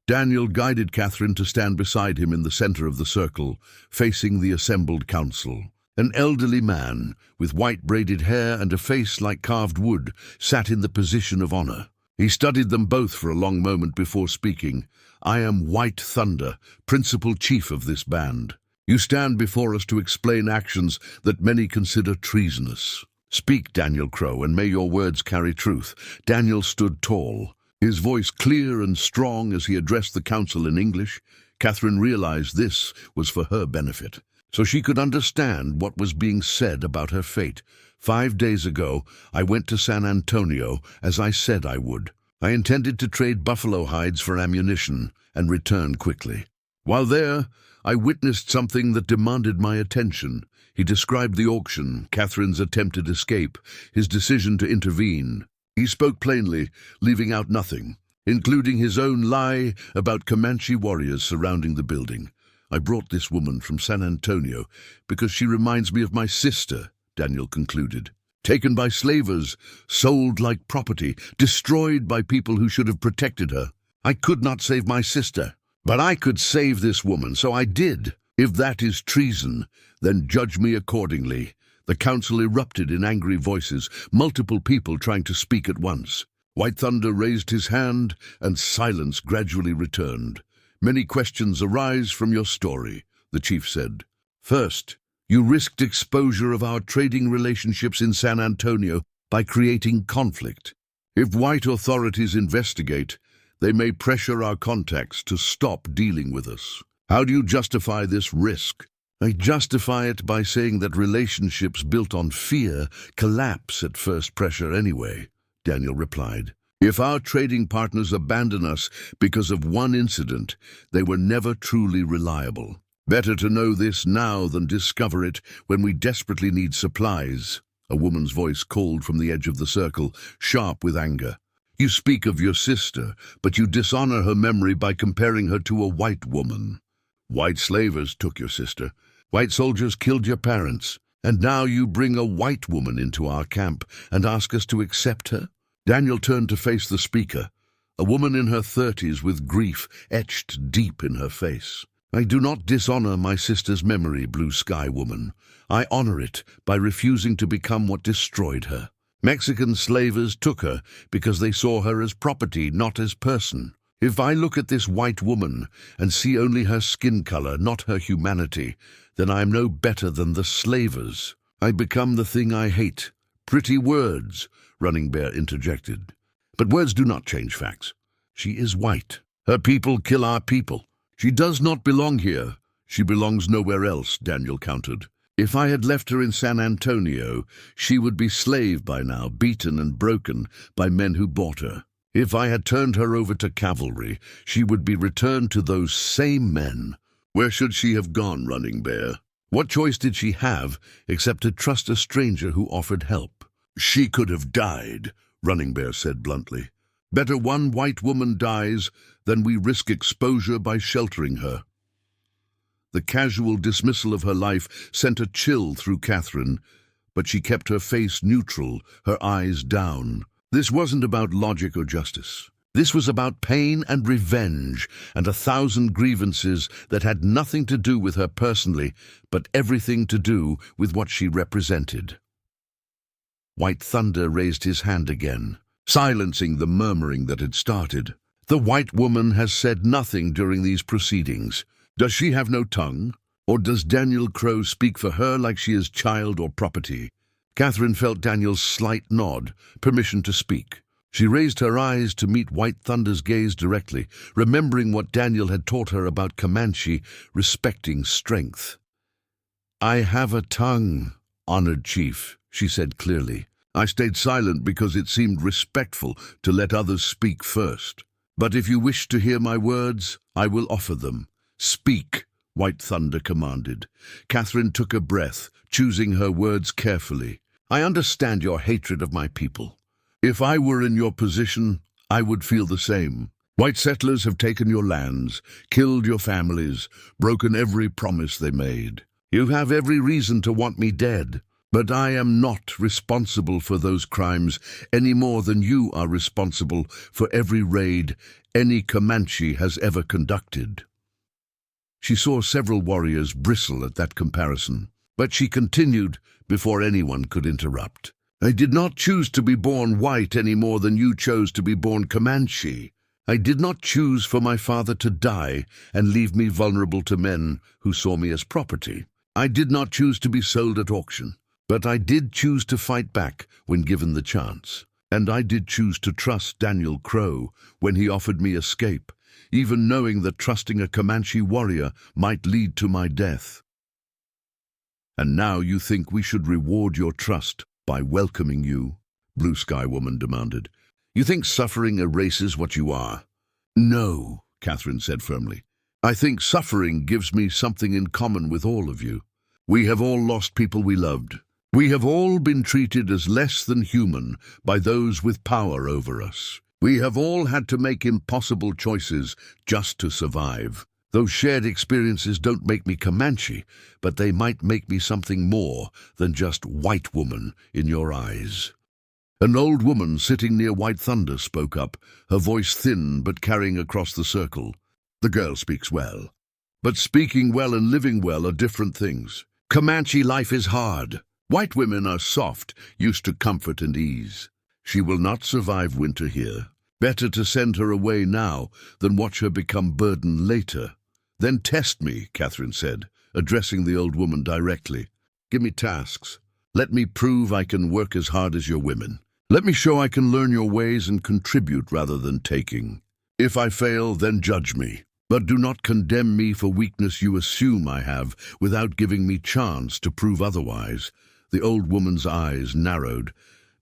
Speaker 1: Daniel guided Catherine to stand beside him in the center of the circle, facing the assembled council. An elderly man, with white braided hair and a face like carved wood, sat in the position of honor. He studied them both for a long moment before speaking. "I am White Thunder, principal chief of this band. You stand before us to explain actions that many consider treasonous. Speak, Daniel Crow, and may your words carry truth." Daniel stood tall, his voice clear and strong as he addressed the council in English. Catherine realized this was for her benefit, so she could understand what was being said about her fate. 5 days ago, I went to San Antonio, as I said I would. I intended to trade buffalo hides for ammunition and return quickly. While there, I witnessed something that demanded my attention. He described the auction, Catherine's attempted escape, his decision to intervene. He spoke plainly, leaving out nothing, including his own lie about Comanche warriors surrounding the building. "I brought this woman from San Antonio because she reminds me of my sister," Daniel concluded. "Taken by slavers, sold like property, destroyed by people who should have protected her. I could not save my sister, but I could save this woman, so I did. If that is treason, then judge me accordingly." The council erupted in angry voices, multiple people trying to speak at once. White Thunder raised his hand, and silence gradually returned. "Many questions arise from your story," the chief said. First, you risked exposure of our trading relationships in San Antonio by creating conflict. If white authorities investigate, they may pressure our contacts to stop dealing with us. How do you justify this risk? I justify it by saying that relationships built on fear collapse at first pressure anyway, Daniel replied. If our trading partners abandon us because of one incident, they were never truly reliable. Better to know this now than discover it when we desperately need supplies. A woman's voice called from the edge of the circle, sharp with anger. You speak of your sister, but you dishonor her memory by comparing her to a white woman. White slavers took your sister. White soldiers killed your parents. And now you bring a white woman into our camp and ask us to accept her? Daniel turned to face the speaker, a woman in her 30s with grief etched deep in her face. I do not dishonor my sister's memory, Blue Sky Woman. I honor it by refusing to become what destroyed her. Mexican slavers took her because they saw her as property, not as person. If I look at this white woman and see only her skin color, not her humanity, then I am no better than the slavers. I become the thing I hate. Pretty words, Running Bear interjected. But words do not change facts. She is white. Her people kill our people. She does not belong here. She belongs nowhere else, Daniel countered. If I had left her in San Antonio, she would be slave by now, beaten and broken by men who bought her. If I had turned her over to cavalry, she would be returned to those same men. Where should she have gone, Running Bear? What choice did she have except to trust a stranger who offered help? She could have died, Running Bear said bluntly. Better one white woman dies than we risk exposure by sheltering her. The casual dismissal of her life sent a chill through Catherine, but she kept her face neutral, her eyes down. This wasn't about logic or justice. This was about pain and revenge and 1,000 grievances that had nothing to do with her personally, but everything to do with what she represented. White Thunder raised his hand again, silencing the murmuring that had started. The white woman has said nothing during these proceedings. Does she have no tongue? Or does Daniel Crow speak for her like she is child or property? Catherine felt Daniel's slight nod, permission to speak. She raised her eyes to meet White Thunder's gaze directly, remembering what Daniel had taught her about Comanche, respecting strength. I have a tongue, honored chief, she said clearly. I stayed silent because it seemed respectful to let others speak first. But if you wish to hear my words, I will offer them. Speak, White Thunder commanded. Catherine took a breath, choosing her words carefully. I understand your hatred of my people. If I were in your position, I would feel the same. White settlers have taken your lands, killed your families, broken every promise they made. You have every reason to want me dead, but I am not responsible for those crimes any more than you are responsible for every raid any Comanche has ever conducted. She saw several warriors bristle at that comparison, but she continued before anyone could interrupt. I did not choose to be born white any more than you chose to be born Comanche. I did not choose for my father to die and leave me vulnerable to men who saw me as property. I did not choose to be sold at auction, but I did choose to fight back when given the chance. And I did choose to trust Daniel Crow when he offered me escape, even knowing that trusting a Comanche warrior might lead to my death. And now you think we should reward your trust by welcoming you? Blue Sky Woman demanded. You think suffering erases what you are? No, Catherine said firmly. I think suffering gives me something in common with all of you. We have all lost people we loved. We have all been treated as less than human by those with power over us. We have all had to make impossible choices just to survive. Those shared experiences don't make me Comanche, but they might make me something more than just white woman in your eyes. An old woman sitting near White Thunder spoke up, her voice thin but carrying across the circle. The girl speaks well. But speaking well and living well are different things. Comanche life is hard. White women are soft, used to comfort and ease. She will not survive winter here. Better to send her away now than watch her become burden later. Then test me, Catherine said, addressing the old woman directly. "Give me tasks. Let me prove I can work as hard as your women. Let me show I can learn your ways and contribute rather than taking. If I fail, then judge me. But do not condemn me for weakness you assume I have without giving me chance to prove otherwise." The old woman's eyes narrowed,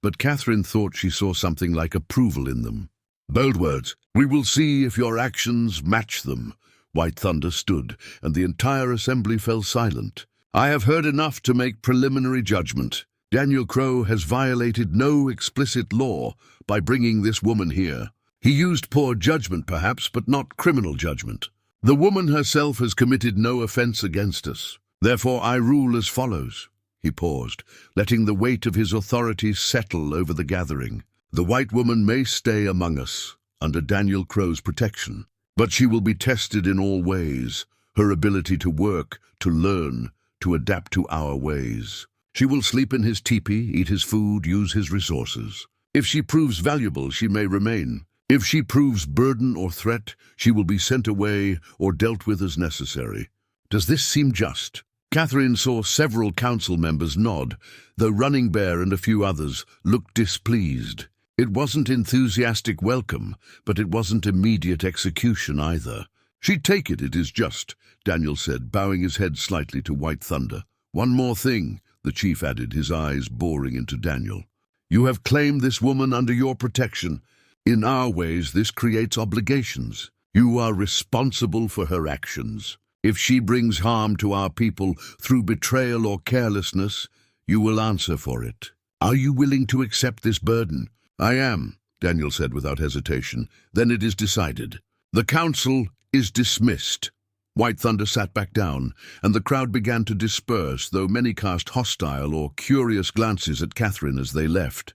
Speaker 1: but Catherine thought she saw something like approval in them. "Bold words. We will see if your actions match them." White Thunder stood, and the entire assembly fell silent. "I have heard enough to make preliminary judgment. Daniel Crow has violated no explicit law by bringing this woman here. He used poor judgment, perhaps, but not criminal judgment. The woman herself has committed no offense against us. Therefore I rule as follows." He paused, letting the weight of his authority settle over the gathering. "The white woman may stay among us, under Daniel Crow's protection, but she will be tested in all ways, her ability to work, to learn, to adapt to our ways. She will sleep in his teepee, eat his food, use his resources. If she proves valuable, she may remain. If she proves burden or threat, she will be sent away or dealt with as necessary. Does this seem just?" Catherine saw several council members nod, though Running Bear and a few others looked displeased. It wasn't enthusiastic welcome, but it wasn't immediate execution either. "She'd take it is just," Daniel said, bowing his head slightly to White Thunder. "One more thing," the chief added, his eyes boring into Daniel. "You have claimed this woman under your protection. In our ways, this creates obligations. You are responsible for her actions. If she brings harm to our people through betrayal or carelessness, you will answer for it. Are you willing to accept this burden?" "I am," Daniel said without hesitation. "Then it is decided. The council is dismissed." White Thunder sat back down, and the crowd began to disperse, though many cast hostile or curious glances at Catherine as they left.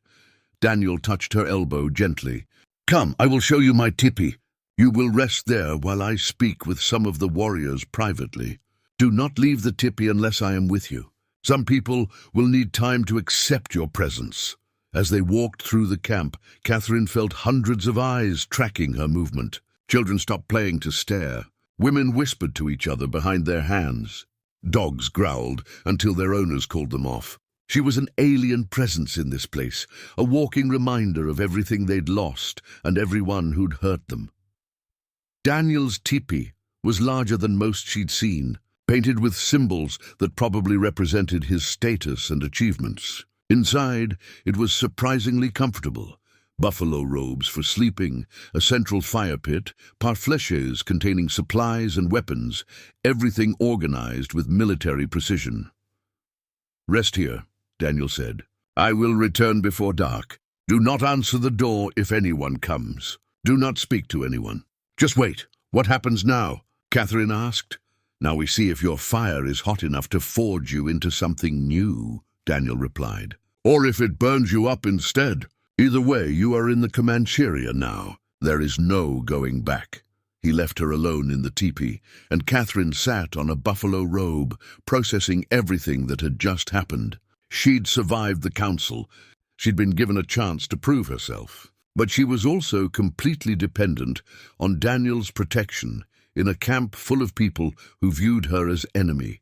Speaker 1: Daniel touched her elbow gently. "Come, I will show you my tipi. You will rest there while I speak with some of the warriors privately. Do not leave the tipi unless I am with you. Some people will need time to accept your presence." As they walked through the camp, Catherine felt hundreds of eyes tracking her movement. Children stopped playing to stare. Women whispered to each other behind their hands. Dogs growled until their owners called them off. She was an alien presence in this place, a walking reminder of everything they'd lost and everyone who'd hurt them. Daniel's teepee was larger than most she'd seen, painted with symbols that probably represented his status and achievements. Inside, it was surprisingly comfortable. Buffalo robes for sleeping, a central fire pit, parfleches containing supplies and weapons, everything organized with military precision. "Rest here," Daniel said. "I will return before dark. Do not answer the door if anyone comes. Do not speak to anyone. Just wait. What happens now?" Catherine asked. "Now we see if your fire is hot enough to forge you into something new," Daniel replied. "Or if it burns you up instead. Either way, you are in the Comanche now. There is no going back." He left her alone in the teepee, and Catherine sat on a buffalo robe, processing everything that had just happened. She'd survived the council. She'd been given a chance to prove herself. But she was also completely dependent on Daniel's protection in a camp full of people who viewed her as enemy.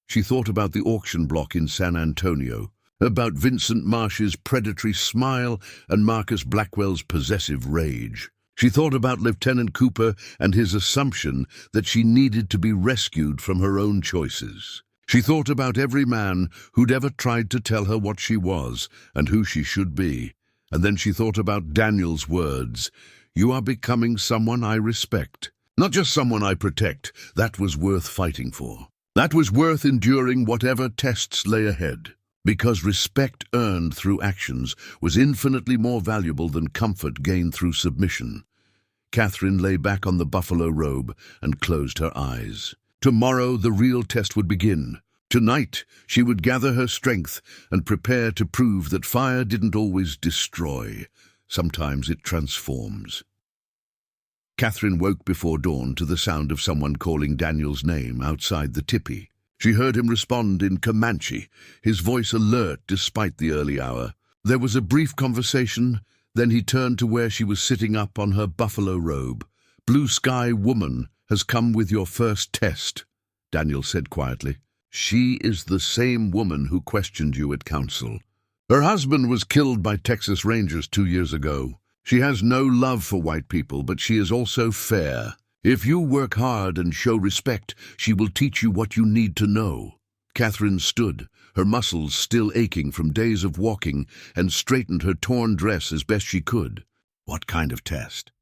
Speaker 1: She thought about the auction block in San Antonio, about Vincent Marsh's predatory smile and Marcus Blackwell's possessive rage. She thought about Lieutenant Cooper and his assumption that she needed to be rescued from her own choices. She thought about every man who'd ever tried to tell her what she was and who she should be. And then she thought about Daniel's words, "You are becoming someone I respect. Not just someone I protect." That was worth fighting for. That was worth enduring whatever tests lay ahead. Because respect earned through actions was infinitely more valuable than comfort gained through submission. Catherine lay back on the buffalo robe and closed her eyes. Tomorrow the real test would begin. Tonight she would gather her strength and prepare to prove that fire didn't always destroy. Sometimes it transforms. Catherine woke before dawn to the sound of someone calling Daniel's name outside the tipi. She heard him respond in Comanche, his voice alert despite the early hour. There was a brief conversation, then he turned to where she was sitting up on her buffalo robe. "Blue Sky Woman has come with your first test." Daniel said quietly. She is the same woman who questioned you at council. Her husband was killed by Texas Rangers 2 years ago. She has no love for white people, but she is also fair. If you work hard and show respect, she will teach you what you need to know. Catherine stood, her muscles still aching from days of walking, and straightened her torn dress as best she could. What kind of test?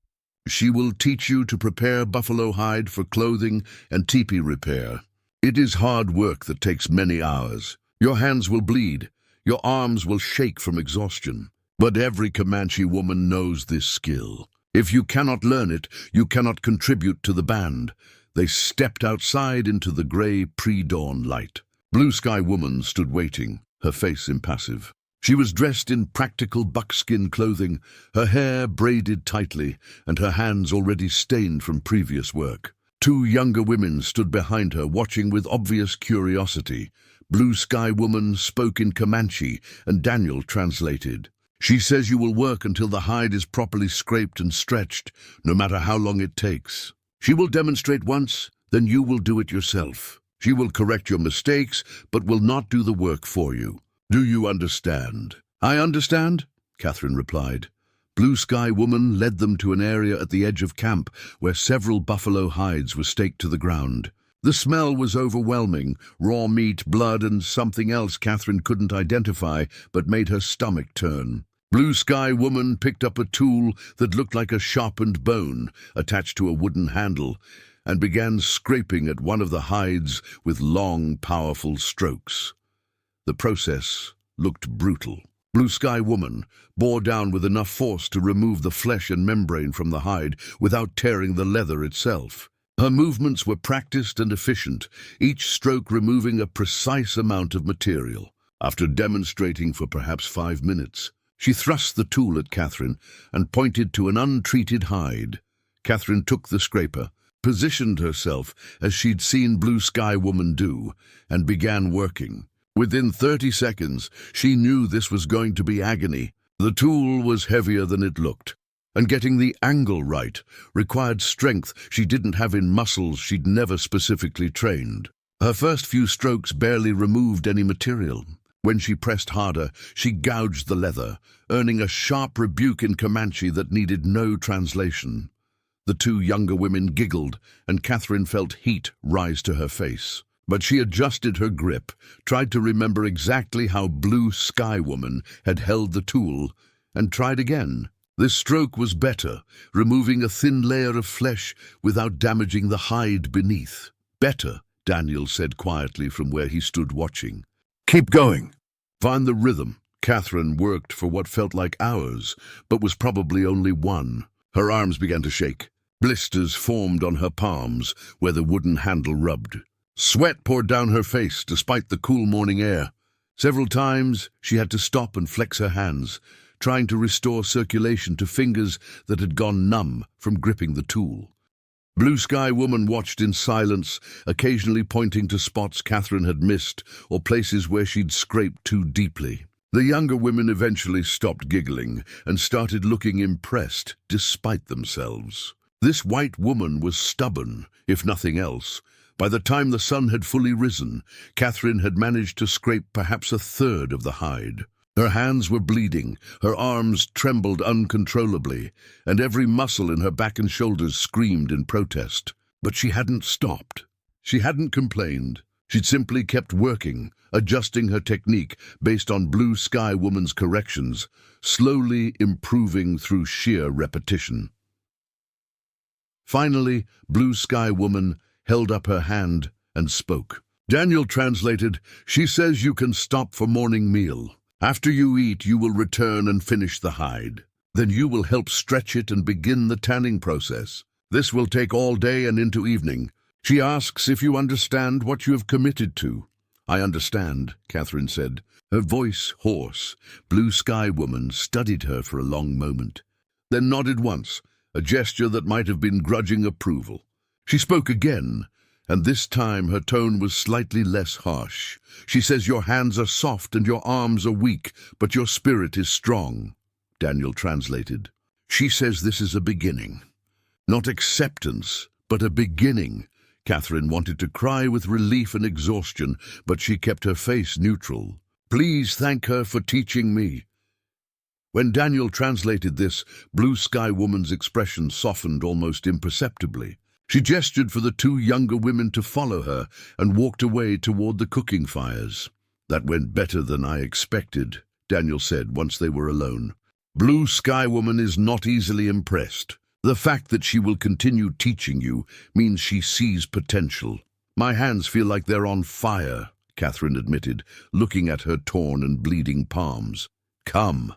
Speaker 1: She will teach you to prepare buffalo hide for clothing and teepee repair. It is hard work that takes many hours. Your hands will bleed. Your arms will shake from exhaustion. But every Comanche woman knows this skill. If you cannot learn it, you cannot contribute to the band. They stepped outside into the gray pre-dawn light. Blue Sky Woman stood waiting, her face impassive. She was dressed in practical buckskin clothing, her hair braided tightly, and her hands already stained from previous work. 2 younger women stood behind her, watching with obvious curiosity. Blue Sky Woman spoke in Comanche, and Daniel translated. She says you will work until the hide is properly scraped and stretched, no matter how long it takes. She will demonstrate once, then you will do it yourself. She will correct your mistakes, but will not do the work for you. Do you understand? I understand, Catherine replied. Blue Sky Woman led them to an area at the edge of camp where several buffalo hides were staked to the ground. The smell was overwhelming, raw meat, blood, and something else Catherine couldn't identify, but made her stomach turn. Blue Sky Woman picked up a tool that looked like a sharpened bone attached to a wooden handle and began scraping at one of the hides with long, powerful strokes. The process looked brutal. Blue Sky Woman bore down with enough force to remove the flesh and membrane from the hide without tearing the leather itself. Her movements were practiced and efficient, each stroke removing a precise amount of material. After demonstrating for perhaps 5 minutes, she thrust the tool at Catherine and pointed to an untreated hide. Catherine took the scraper, positioned herself as she'd seen Blue Sky Woman do, and began working. Within 30 seconds, she knew this was going to be agony. The tool was heavier than it looked, and getting the angle right required strength she didn't have in muscles she'd never specifically trained. Her first few strokes barely removed any material. When she pressed harder, she gouged the leather, earning a sharp rebuke in Comanche that needed no translation. The 2 younger women giggled, and Catherine felt heat rise to her face. But she adjusted her grip, tried to remember exactly how Blue Sky Woman had held the tool, and tried again. This stroke was better, removing a thin layer of flesh without damaging the hide beneath. Better, Daniel said quietly from where he stood watching. Keep going. Find the rhythm. Catherine worked for what felt like hours, but was probably only 1. Her arms began to shake. Blisters formed on her palms where the wooden handle rubbed. Sweat poured down her face despite the cool morning air. Several times she had to stop and flex her hands, trying to restore circulation to fingers that had gone numb from gripping the tool. Blue Sky Woman watched in silence, occasionally pointing to spots Catherine had missed or places where she'd scraped too deeply. The younger women eventually stopped giggling and started looking impressed despite themselves. This white woman was stubborn, if nothing else. By the time the sun had fully risen, Catherine had managed to scrape perhaps 1/3 of the hide. Her hands were bleeding, her arms trembled uncontrollably, and every muscle in her back and shoulders screamed in protest. But she hadn't stopped. She hadn't complained. She'd simply kept working, adjusting her technique based on Blue Sky Woman's corrections, slowly improving through sheer repetition. Finally, Blue Sky Woman held up her hand and spoke. Daniel translated, "She says you can stop for morning meal. After you eat, you will return and finish the hide. Then you will help stretch it and begin the tanning process. This will take all day and into evening. She asks if you understand what you have committed to." "I understand," Catherine said, her voice hoarse. Blue Sky Woman studied her for a long moment, then nodded once, a gesture that might have been grudging approval. She spoke again, and this time her tone was slightly less harsh. "She says your hands are soft and your arms are weak, but your spirit is strong." Daniel translated. "She says this is a beginning. Not acceptance, but a beginning. Catherine wanted to cry with relief and exhaustion, but she kept her face neutral. "Please thank her for teaching me." When Daniel translated this, Blue Sky Woman's expression softened almost imperceptibly. She gestured for the two younger women to follow her and walked away toward the cooking fires. "That went better than I expected," Daniel said once they were alone. "Blue Sky Woman is not easily impressed. The fact that she will continue teaching you means she sees potential." "My hands feel like they're on fire," Catherine admitted, looking at her torn and bleeding palms. "Come,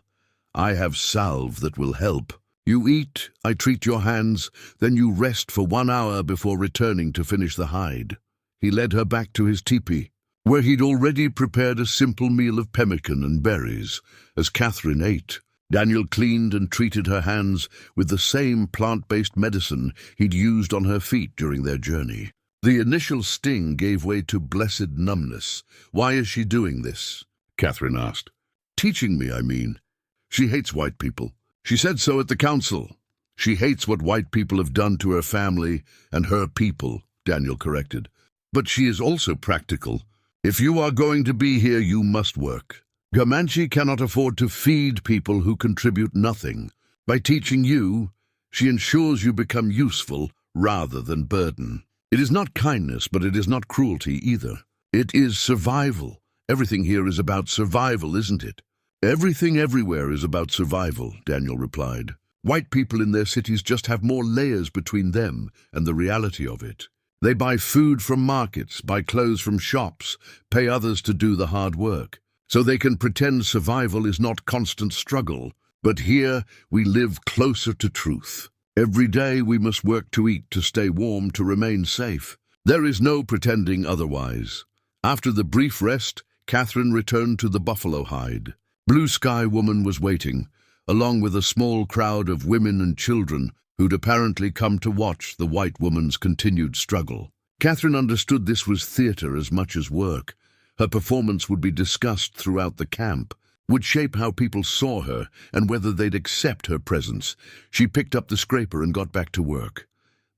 Speaker 1: I have salve that will help. You eat, I treat your hands, then you rest for 1 hour before returning to finish the hide." He led her back to his teepee, where he'd already prepared a simple meal of pemmican and berries. As Catherine ate, Daniel cleaned and treated her hands with the same plant-based medicine he'd used on her feet during their journey. The initial sting gave way to blessed numbness. "Why is she doing this?" Catherine asked. "Teaching me, I mean. She hates white people. She said so at the council." "She hates what white people have done to her family and her people," Daniel corrected. "But she is also practical. If you are going to be here, you must work. Comanche cannot afford to feed people who contribute nothing. By teaching you, she ensures you become useful rather than burden. It is not kindness, but it is not cruelty either. It is survival. Everything here is about survival, isn't it?" "Everything everywhere is about survival," Daniel replied. "White people in their cities just have more layers between them and the reality of it. They buy food from markets, buy clothes from shops, pay others to do the hard work. So they can pretend survival is not constant struggle. But here we live closer to truth. Every day we must work to eat, to stay warm, to remain safe. There is no pretending otherwise." After the brief rest, Catherine returned to the buffalo hide. Blue Sky Woman was waiting, along with a small crowd of women and children who'd apparently come to watch the white woman's continued struggle. Catherine understood this was theater as much as work. Her performance would be discussed throughout the camp, would shape how people saw her and whether they'd accept her presence. She picked up the scraper and got back to work.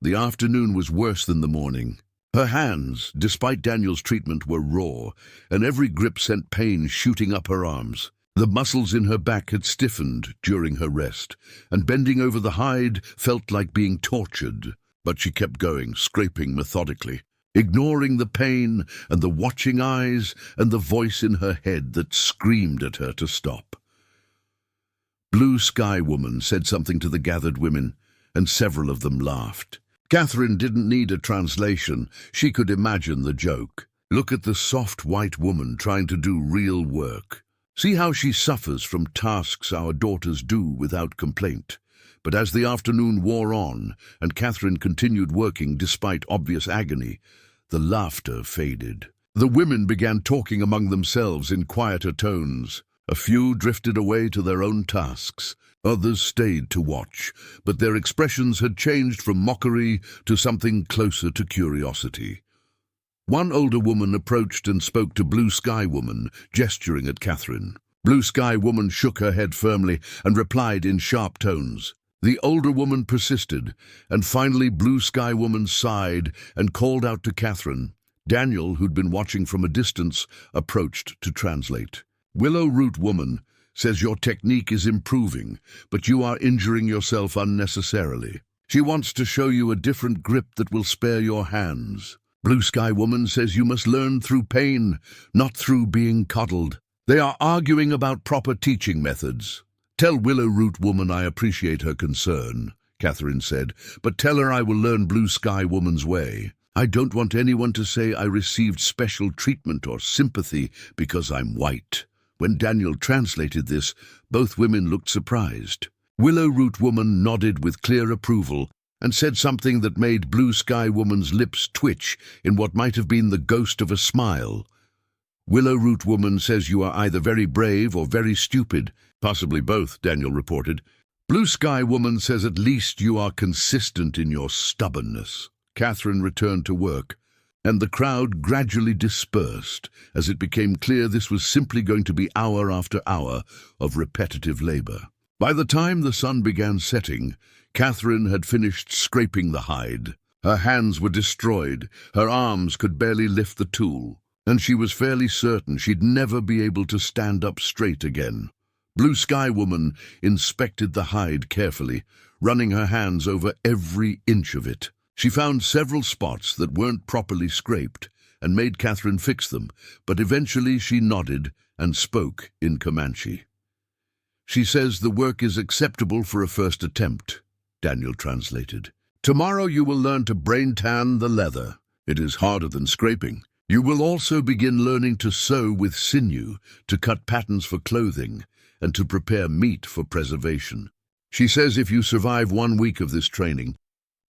Speaker 1: The afternoon was worse than the morning. Her hands, despite Daniel's treatment, were raw, and every grip sent pain shooting up her arms. The muscles in her back had stiffened during her rest, and bending over the hide felt like being tortured. But she kept going, scraping methodically, ignoring the pain and the watching eyes and the voice in her head that screamed at her to stop. Blue Sky Woman said something to the gathered women, and several of them laughed. Catherine didn't need a translation. She could imagine the joke. "Look at the soft white woman trying to do real work. See how she suffers from tasks our daughters do without complaint." But as the afternoon wore on, and Catherine continued working despite obvious agony, the laughter faded. The women began talking among themselves in quieter tones. A few drifted away to their own tasks. Others stayed to watch, but their expressions had changed from mockery to something closer to curiosity. One older woman approached and spoke to Blue Sky Woman, gesturing at Catherine. Blue Sky Woman shook her head firmly and replied in sharp tones. The older woman persisted, and finally Blue Sky Woman sighed and called out to Catherine. Daniel, who'd been watching from a distance, approached to translate. "Willow Root Woman says your technique is improving, but you are injuring yourself unnecessarily. She wants to show you a different grip that will spare your hands. Blue Sky Woman says you must learn through pain, not through being coddled." They are arguing about proper teaching methods. "Tell Willow Root Woman I appreciate her concern," Catherine said, "but tell her I will learn Blue Sky Woman's way. I don't want anyone to say I received special treatment or sympathy because I'm white." When Daniel translated this, both women looked surprised. Willow Root Woman nodded with clear approval and said something that made Blue Sky Woman's lips twitch in what might have been the ghost of a smile. "Willow Root Woman says you are either very brave or very stupid." "Possibly both," Daniel reported. "Blue Sky Woman says at least you are consistent in your stubbornness." Catherine returned to work, and the crowd gradually dispersed as it became clear this was simply going to be hour after hour of repetitive labor. By the time the sun began setting, Catherine had finished scraping the hide. Her hands were destroyed, her arms could barely lift the tool, and she was fairly certain she'd never be able to stand up straight again. Blue Sky Woman inspected the hide carefully, running her hands over every inch of it. She found several spots that weren't properly scraped and made Catherine fix them, but eventually she nodded and spoke in Comanche. "She says the work is acceptable for a first attempt," Daniel translated. "Tomorrow you will learn to brain tan the leather. It is harder than scraping. You will also begin learning to sew with sinew, to cut patterns for clothing, and to prepare meat for preservation. She says if you survive 1 week of this training,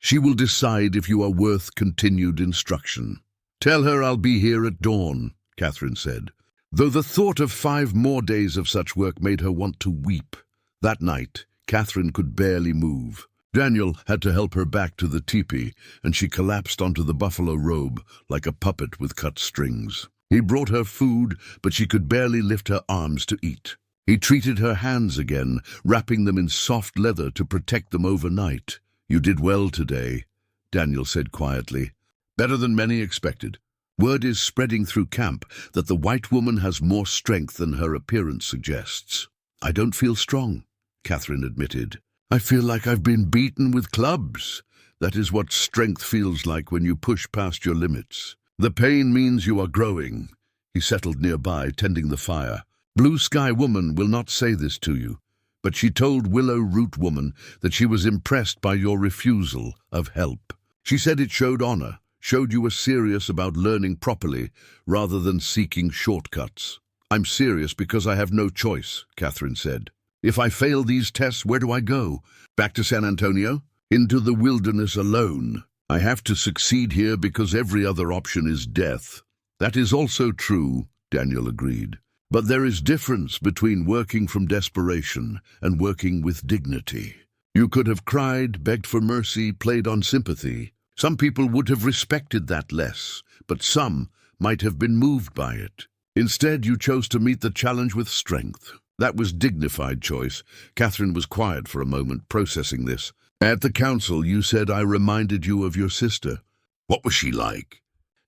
Speaker 1: she will decide if you are worth continued instruction." "Tell her I'll be here at dawn," Catherine said, though the thought of 5 more days of such work made her want to weep. That night, Catherine could barely move. Daniel had to help her back to the teepee, and she collapsed onto the buffalo robe like a puppet with cut strings. He brought her food, but she could barely lift her arms to eat. He treated her hands again, wrapping them in soft leather to protect them overnight. "You did well today," Daniel said quietly. "Better than many expected. Word is spreading through camp that the white woman has more strength than her appearance suggests." "I don't feel strong," Catherine admitted. "I feel like I've been beaten with clubs. That is what strength feels like when you push past your limits. The pain means you are growing." He settled nearby, tending the fire. "Blue Sky Woman will not say this to you, but she told Willow Root Woman that she was impressed by your refusal of help. She said it showed honor, showed you were serious about learning properly rather than seeking shortcuts." "I'm serious because I have no choice," Catherine said. "If I fail these tests, where do I go? Back to San Antonio? Into the wilderness alone? I have to succeed here because every other option is death." "That is also true," Daniel agreed. "But there is difference between working from desperation and working with dignity. You could have cried, begged for mercy, played on sympathy. Some people would have respected that less, but some might have been moved by it. Instead, you chose to meet the challenge with strength. That was dignified choice." Catherine was quiet for a moment, processing this. "At the council, you said I reminded you of your sister. What was she like?"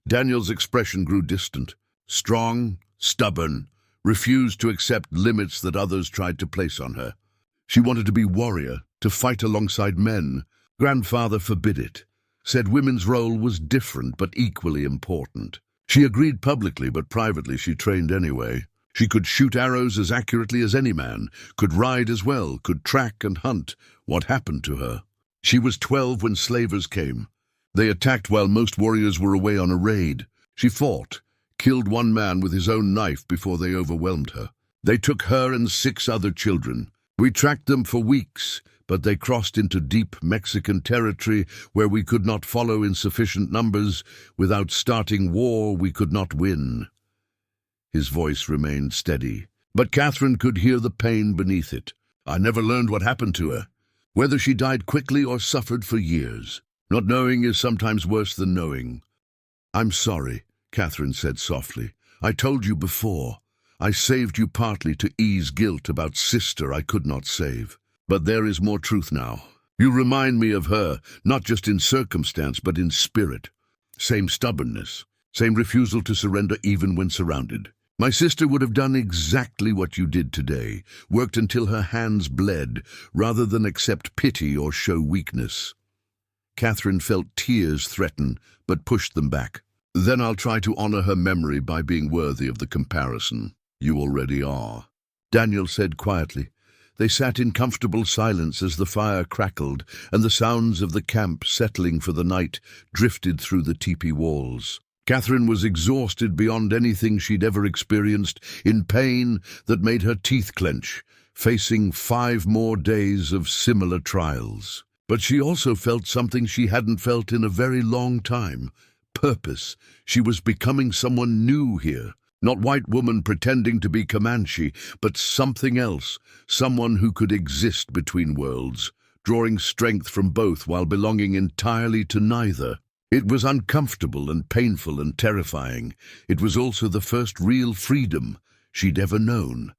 Speaker 1: Daniel's expression grew distant. "Strong, stubborn, refused to accept limits that others tried to place on her. She wanted to be warrior, to fight alongside men. Grandfather forbid it. Said women's role was different but equally important. She agreed publicly, but privately she trained anyway. She could shoot arrows as accurately as any man, could ride as well, could track and hunt. What happened to her? She was 12 when slavers came. They attacked while most warriors were away on a raid. She fought, killed one man with his own knife before they overwhelmed her. They took her and 6 other children. We tracked them for weeks, but they crossed into deep Mexican territory where we could not follow in sufficient numbers. Without starting war, we could not win." His voice remained steady, but Catherine could hear the pain beneath it. "I never learned what happened to her, whether she died quickly or suffered for years. Not knowing is sometimes worse than knowing." "I'm sorry," Catherine said softly. "I told you before. I saved you partly to ease guilt about sister I could not save. But there is more truth now. You remind me of her, not just in circumstance, but in spirit. Same stubbornness, same refusal to surrender even when surrounded. My sister would have done exactly what you did today, worked until her hands bled, rather than accept pity or show weakness." Catherine felt tears threaten, but pushed them back. "Then I'll try to honor her memory by being worthy of the comparison." "You already are," Daniel said quietly. They sat in comfortable silence as the fire crackled and the sounds of the camp settling for the night drifted through the teepee walls. Catherine was exhausted beyond anything she'd ever experienced, in pain that made her teeth clench, facing 5 more days of similar trials. But she also felt something she hadn't felt in a very long time. Purpose. She was becoming someone new here. Not white woman pretending to be Comanche, but something else, someone who could exist between worlds, drawing strength from both while belonging entirely to neither. It was uncomfortable and painful and terrifying. It was also the first real freedom she'd ever known.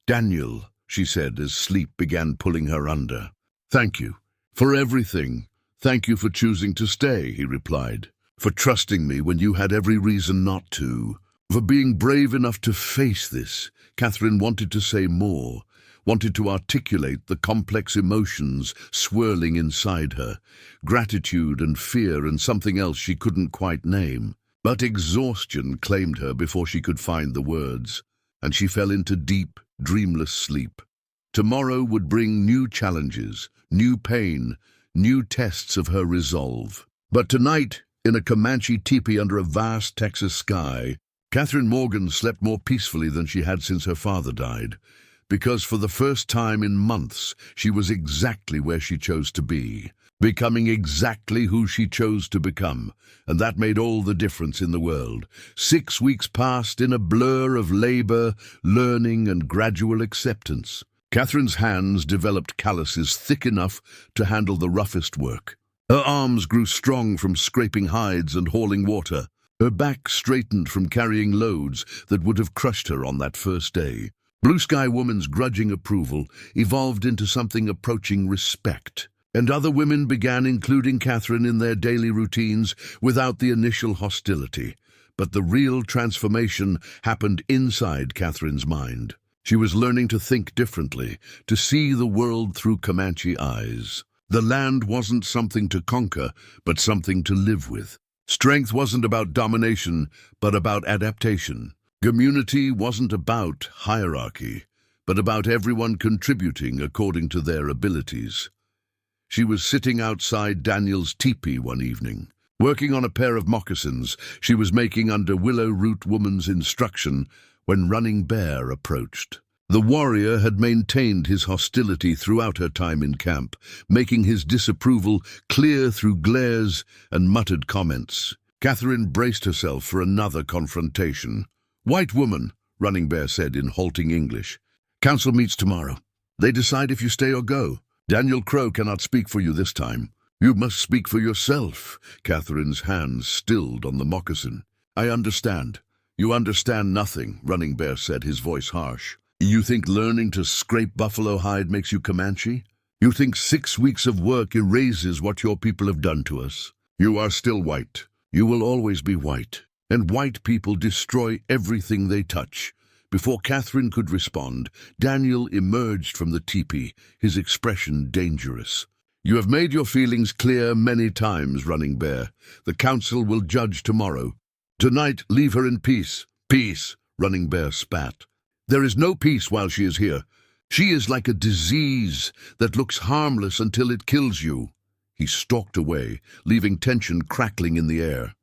Speaker 1: "Daniel," she said as sleep began pulling her under. "Thank you for everything. "Thank you for choosing to stay," he replied. "For trusting me when you had every reason not to. For being brave enough to face this." Catherine wanted to say more, wanted to articulate the complex emotions swirling inside her, gratitude and fear and something else she couldn't quite name. But exhaustion claimed her before she could find the words, and she fell into deep, dreamless sleep. Tomorrow would bring new challenges, new pain, new tests of her resolve. But tonight, in a Comanche teepee under a vast Texas sky, Catherine Morgan slept more peacefully than she had since her father died, because for the first time in months she was exactly where she chose to be, becoming exactly who she chose to become, and that made all the difference in the world. 6 weeks passed in a blur of labor, learning, and gradual acceptance. Catherine's hands developed calluses thick enough to handle the roughest work. Her arms grew strong from scraping hides and hauling water. Her back straightened from carrying loads that would have crushed her on that first day. Blue Sky Woman's grudging approval evolved into something approaching respect, and other women began including Catherine in their daily routines without the initial hostility. But the real transformation happened inside Catherine's mind. She was learning to think differently, to see the world through Comanche eyes. The land wasn't something to conquer, but something to live with. Strength wasn't about domination, but about adaptation. Community wasn't about hierarchy, but about everyone contributing according to their abilities. She was sitting outside Daniel's teepee one evening, working on a pair of moccasins she was making under Willow Root Woman's instruction when Running Bear approached. The warrior had maintained his hostility throughout her time in camp, making his disapproval clear through glares and muttered comments. Catherine braced herself for another confrontation. "White woman," Running Bear said in halting English. "Council meets tomorrow. They decide if you stay or go. Daniel Crow cannot speak for you this time. You must speak for yourself." Catherine's hands stilled on the moccasin. "I understand. You understand nothing," Running Bear said, his voice harsh. "You think learning to scrape buffalo hide makes you Comanche? You think 6 weeks of work erases what your people have done to us? You are still white. You will always be white. And white people destroy everything they touch." Before Catherine could respond, Daniel emerged from the teepee, his expression dangerous. "You have made your feelings clear many times, Running Bear. The council will judge tomorrow. Tonight, leave her in peace." "Peace," Running Bear spat. "There is no peace while she is here. She is like a disease that looks harmless until it kills you." He stalked away, leaving tension crackling in the air.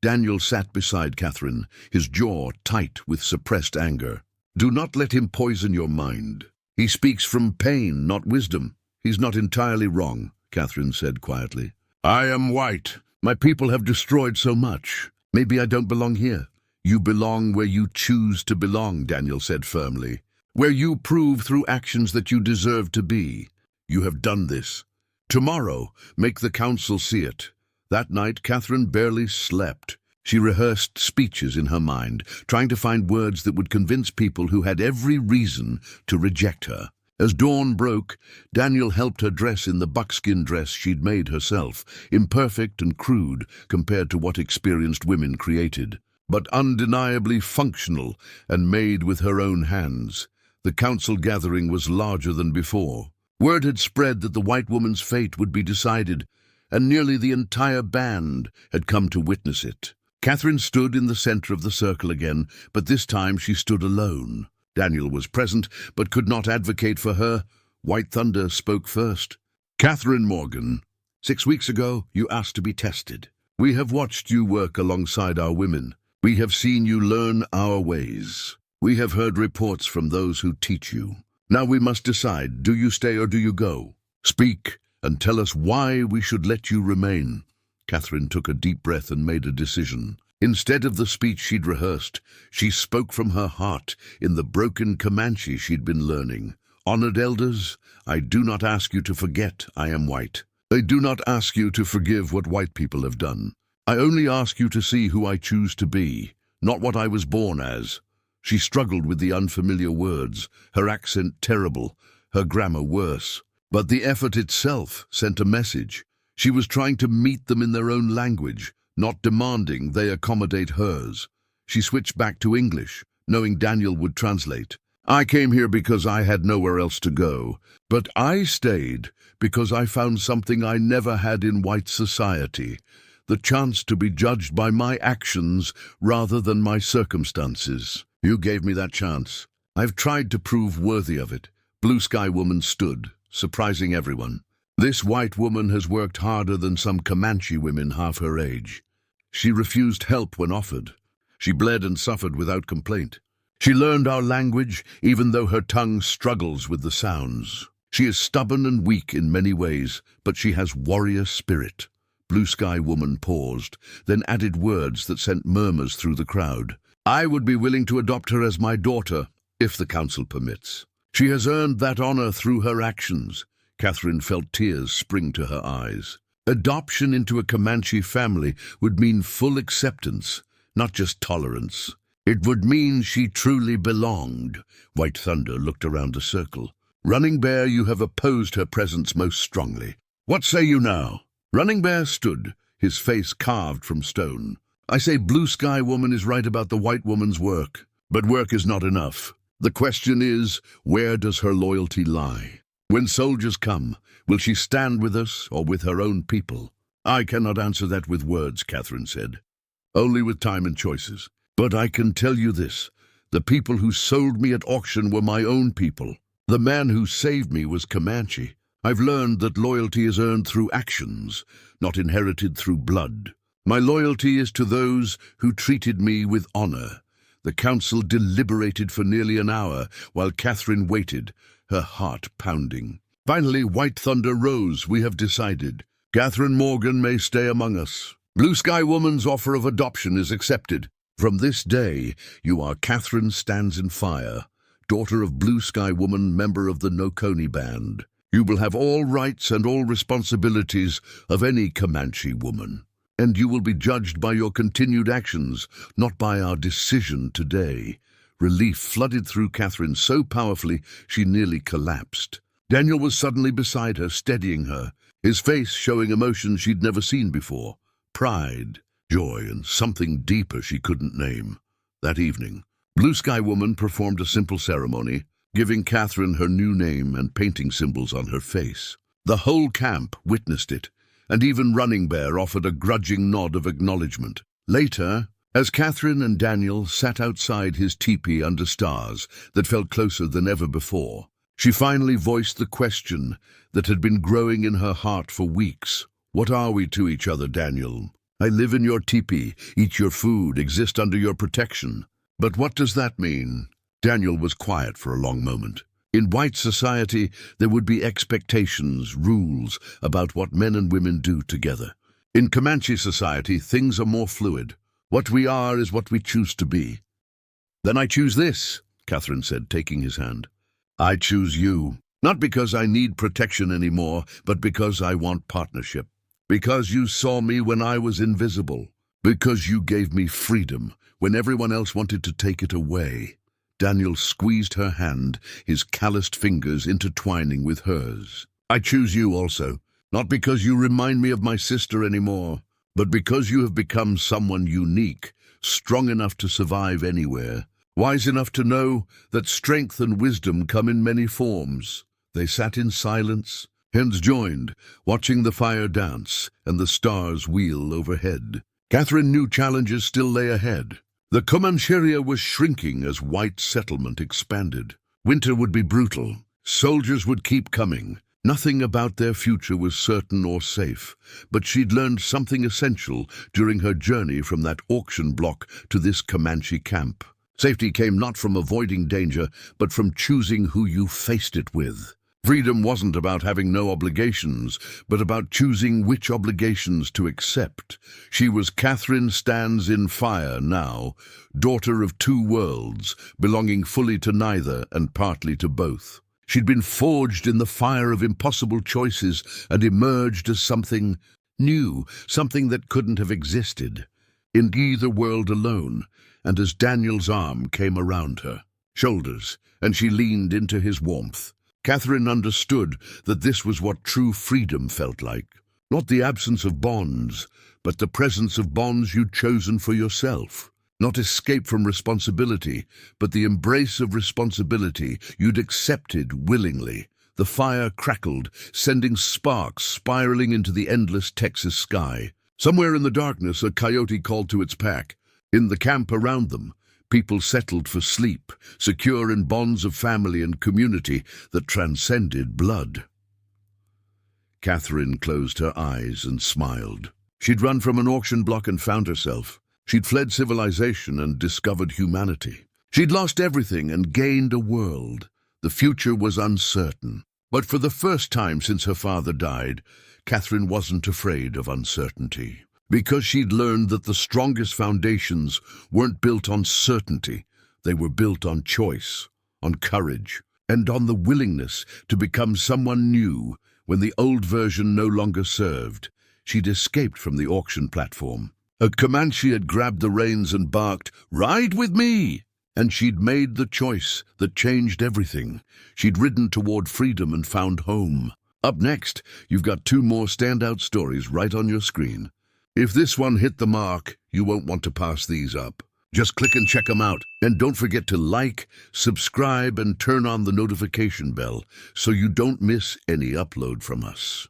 Speaker 1: Daniel sat beside Catherine, his jaw tight with suppressed anger. "Do not let him poison your mind. He speaks from pain, not wisdom. He's not entirely wrong," Catherine said quietly. "I am white. My people have destroyed so much. Maybe I don't belong here." "You belong where you choose to belong," Daniel said firmly. "Where you prove through actions that you deserve to be. You have done this. Tomorrow, make the council see it." That night, Catherine barely slept. She rehearsed speeches in her mind, trying to find words that would convince people who had every reason to reject her. As dawn broke, Daniel helped her dress in the buckskin dress she'd made herself, imperfect and crude compared to what experienced women created, but undeniably functional and made with her own hands. The council gathering was larger than before. Word had spread that the white woman's fate would be decided, and nearly the entire band had come to witness it. Catherine stood in the center of the circle again, but this time she stood alone. Daniel was present, but could not advocate for her. White Thunder spoke first. "Catherine Morgan, 6 weeks ago you asked to be tested. We have watched you work alongside our women. We have seen you learn our ways. We have heard reports from those who teach you. Now we must decide, do you stay or do you go? Speak and tell us why we should let you remain." Catherine took a deep breath and made a decision. Instead of the speech she'd rehearsed, she spoke from her heart in the broken Comanche she'd been learning. "Honored elders, I do not ask you to forget I am white. I do not ask you to forgive what white people have done. I only ask you to see who I choose to be, not what I was born as." She struggled with the unfamiliar words, her accent terrible, her grammar worse. But the effort itself sent a message. She was trying to meet them in their own language, not demanding they accommodate hers. She switched back to English, knowing Daniel would translate. I came here because I had nowhere else to go, but I stayed because I found something I never had in white society, the chance to be judged by my actions rather than my circumstances. You gave me that chance. I've tried to prove worthy of it. Blue Sky Woman stood, surprising everyone. This white woman has worked harder than some Comanche women half her age. She refused help when offered. She bled and suffered without complaint. She learned our language, even though her tongue struggles with the sounds. She is stubborn and weak in many ways, but she has warrior spirit. Blue Sky Woman paused, then added words that sent murmurs through the crowd. I would be willing to adopt her as my daughter, if the council permits. She has earned that honor through her actions. Catherine felt tears spring to her eyes. Adoption into a Comanche family would mean full acceptance, not just tolerance. It would mean she truly belonged. White Thunder looked around the circle. Running Bear, you have opposed her presence most strongly. What say you now? Running Bear stood, his face carved from stone. I say Blue Sky Woman is right about the white woman's work. But work is not enough. The question is, where does her loyalty lie? When soldiers come, will she stand with us or with her own people? I cannot answer that with words, Catherine said. Only with time and choices. But I can tell you this. The people who sold me at auction were my own people. The man who saved me was Comanche. I've learned that loyalty is earned through actions, not inherited through blood. My loyalty is to those who treated me with honor. The council deliberated for nearly an hour while Catherine waited, her heart pounding. Finally, White Thunder rose. We have decided. Catherine Morgan may stay among us. Blue Sky Woman's offer of adoption is accepted. From this day, you are Catherine Stands in Fire, daughter of Blue Sky Woman, member of the Noconi Band. You will have all rights and all responsibilities of any Comanche woman. And you will be judged by your continued actions, not by our decision today. Relief flooded through Catherine so powerfully she nearly collapsed. Daniel was suddenly beside her, steadying her, his face showing emotions she'd never seen before. Pride, joy, and something deeper she couldn't name. That evening, Blue Sky Woman performed a simple ceremony, giving Catherine her new name and painting symbols on her face. The whole camp witnessed it, and even Running Bear offered a grudging nod of acknowledgement. Later, as Catherine and Daniel sat outside his teepee under stars that felt closer than ever before, she finally voiced the question that had been growing in her heart for weeks. What are we to each other, Daniel? I live in your teepee, eat your food, exist under your protection. But what does that mean? Daniel was quiet for a long moment. In white society, there would be expectations, rules about what men and women do together. In Comanche society, things are more fluid. What we are is what we choose to be. Then I choose this, Catherine said, taking his hand. I choose you, not because I need protection anymore, but because I want partnership. Because you saw me when I was invisible. Because you gave me freedom when everyone else wanted to take it away. Daniel squeezed her hand, his calloused fingers intertwining with hers. I choose you also, not because you remind me of my sister anymore, but because you have become someone unique, strong enough to survive anywhere, wise enough to know that strength and wisdom come in many forms. They sat in silence, hands joined, watching the fire dance and the stars wheel overhead. Catherine knew challenges still lay ahead. The Comancheria was shrinking as white settlement expanded. Winter would be brutal. Soldiers would keep coming. Nothing about their future was certain or safe, but she'd learned something essential during her journey from that auction block to this Comanche camp. Safety came not from avoiding danger, but from choosing who you faced it with. Freedom wasn't about having no obligations, but about choosing which obligations to accept. She was Catherine Stands in Fire now, daughter of two worlds, belonging fully to neither and partly to both. She'd been forged in the fire of impossible choices and emerged as something new, something that couldn't have existed in either world alone. And as Daniel's arm came around her shoulders, and she leaned into his warmth, Catherine understood that this was what true freedom felt like. Not the absence of bonds, but the presence of bonds you'd chosen for yourself. Not escape from responsibility, but the embrace of responsibility you'd accepted willingly. The fire crackled, sending sparks spiraling into the endless Texas sky. Somewhere in the darkness, a coyote called to its pack. In the camp around them, people settled for sleep, secure in bonds of family and community that transcended blood. Catherine closed her eyes and smiled. She'd run from an auction block and found herself. She'd fled civilization and discovered humanity. She'd lost everything and gained a world. The future was uncertain. But for the first time since her father died, Catherine wasn't afraid of uncertainty. Because she'd learned that the strongest foundations weren't built on certainty. They were built on choice, on courage, and on the willingness to become someone new when the old version no longer served. She'd escaped from the auction platform. A Comanche had grabbed the reins and barked, "Ride with me!" And she'd made the choice that changed everything. She'd ridden toward freedom and found home. Up next, you've got 2 more standout stories right on your screen. If this one hit the mark, you won't want to pass these up. Just click and check them out. And don't forget to like, subscribe, and turn on the notification bell so you don't miss any upload from us.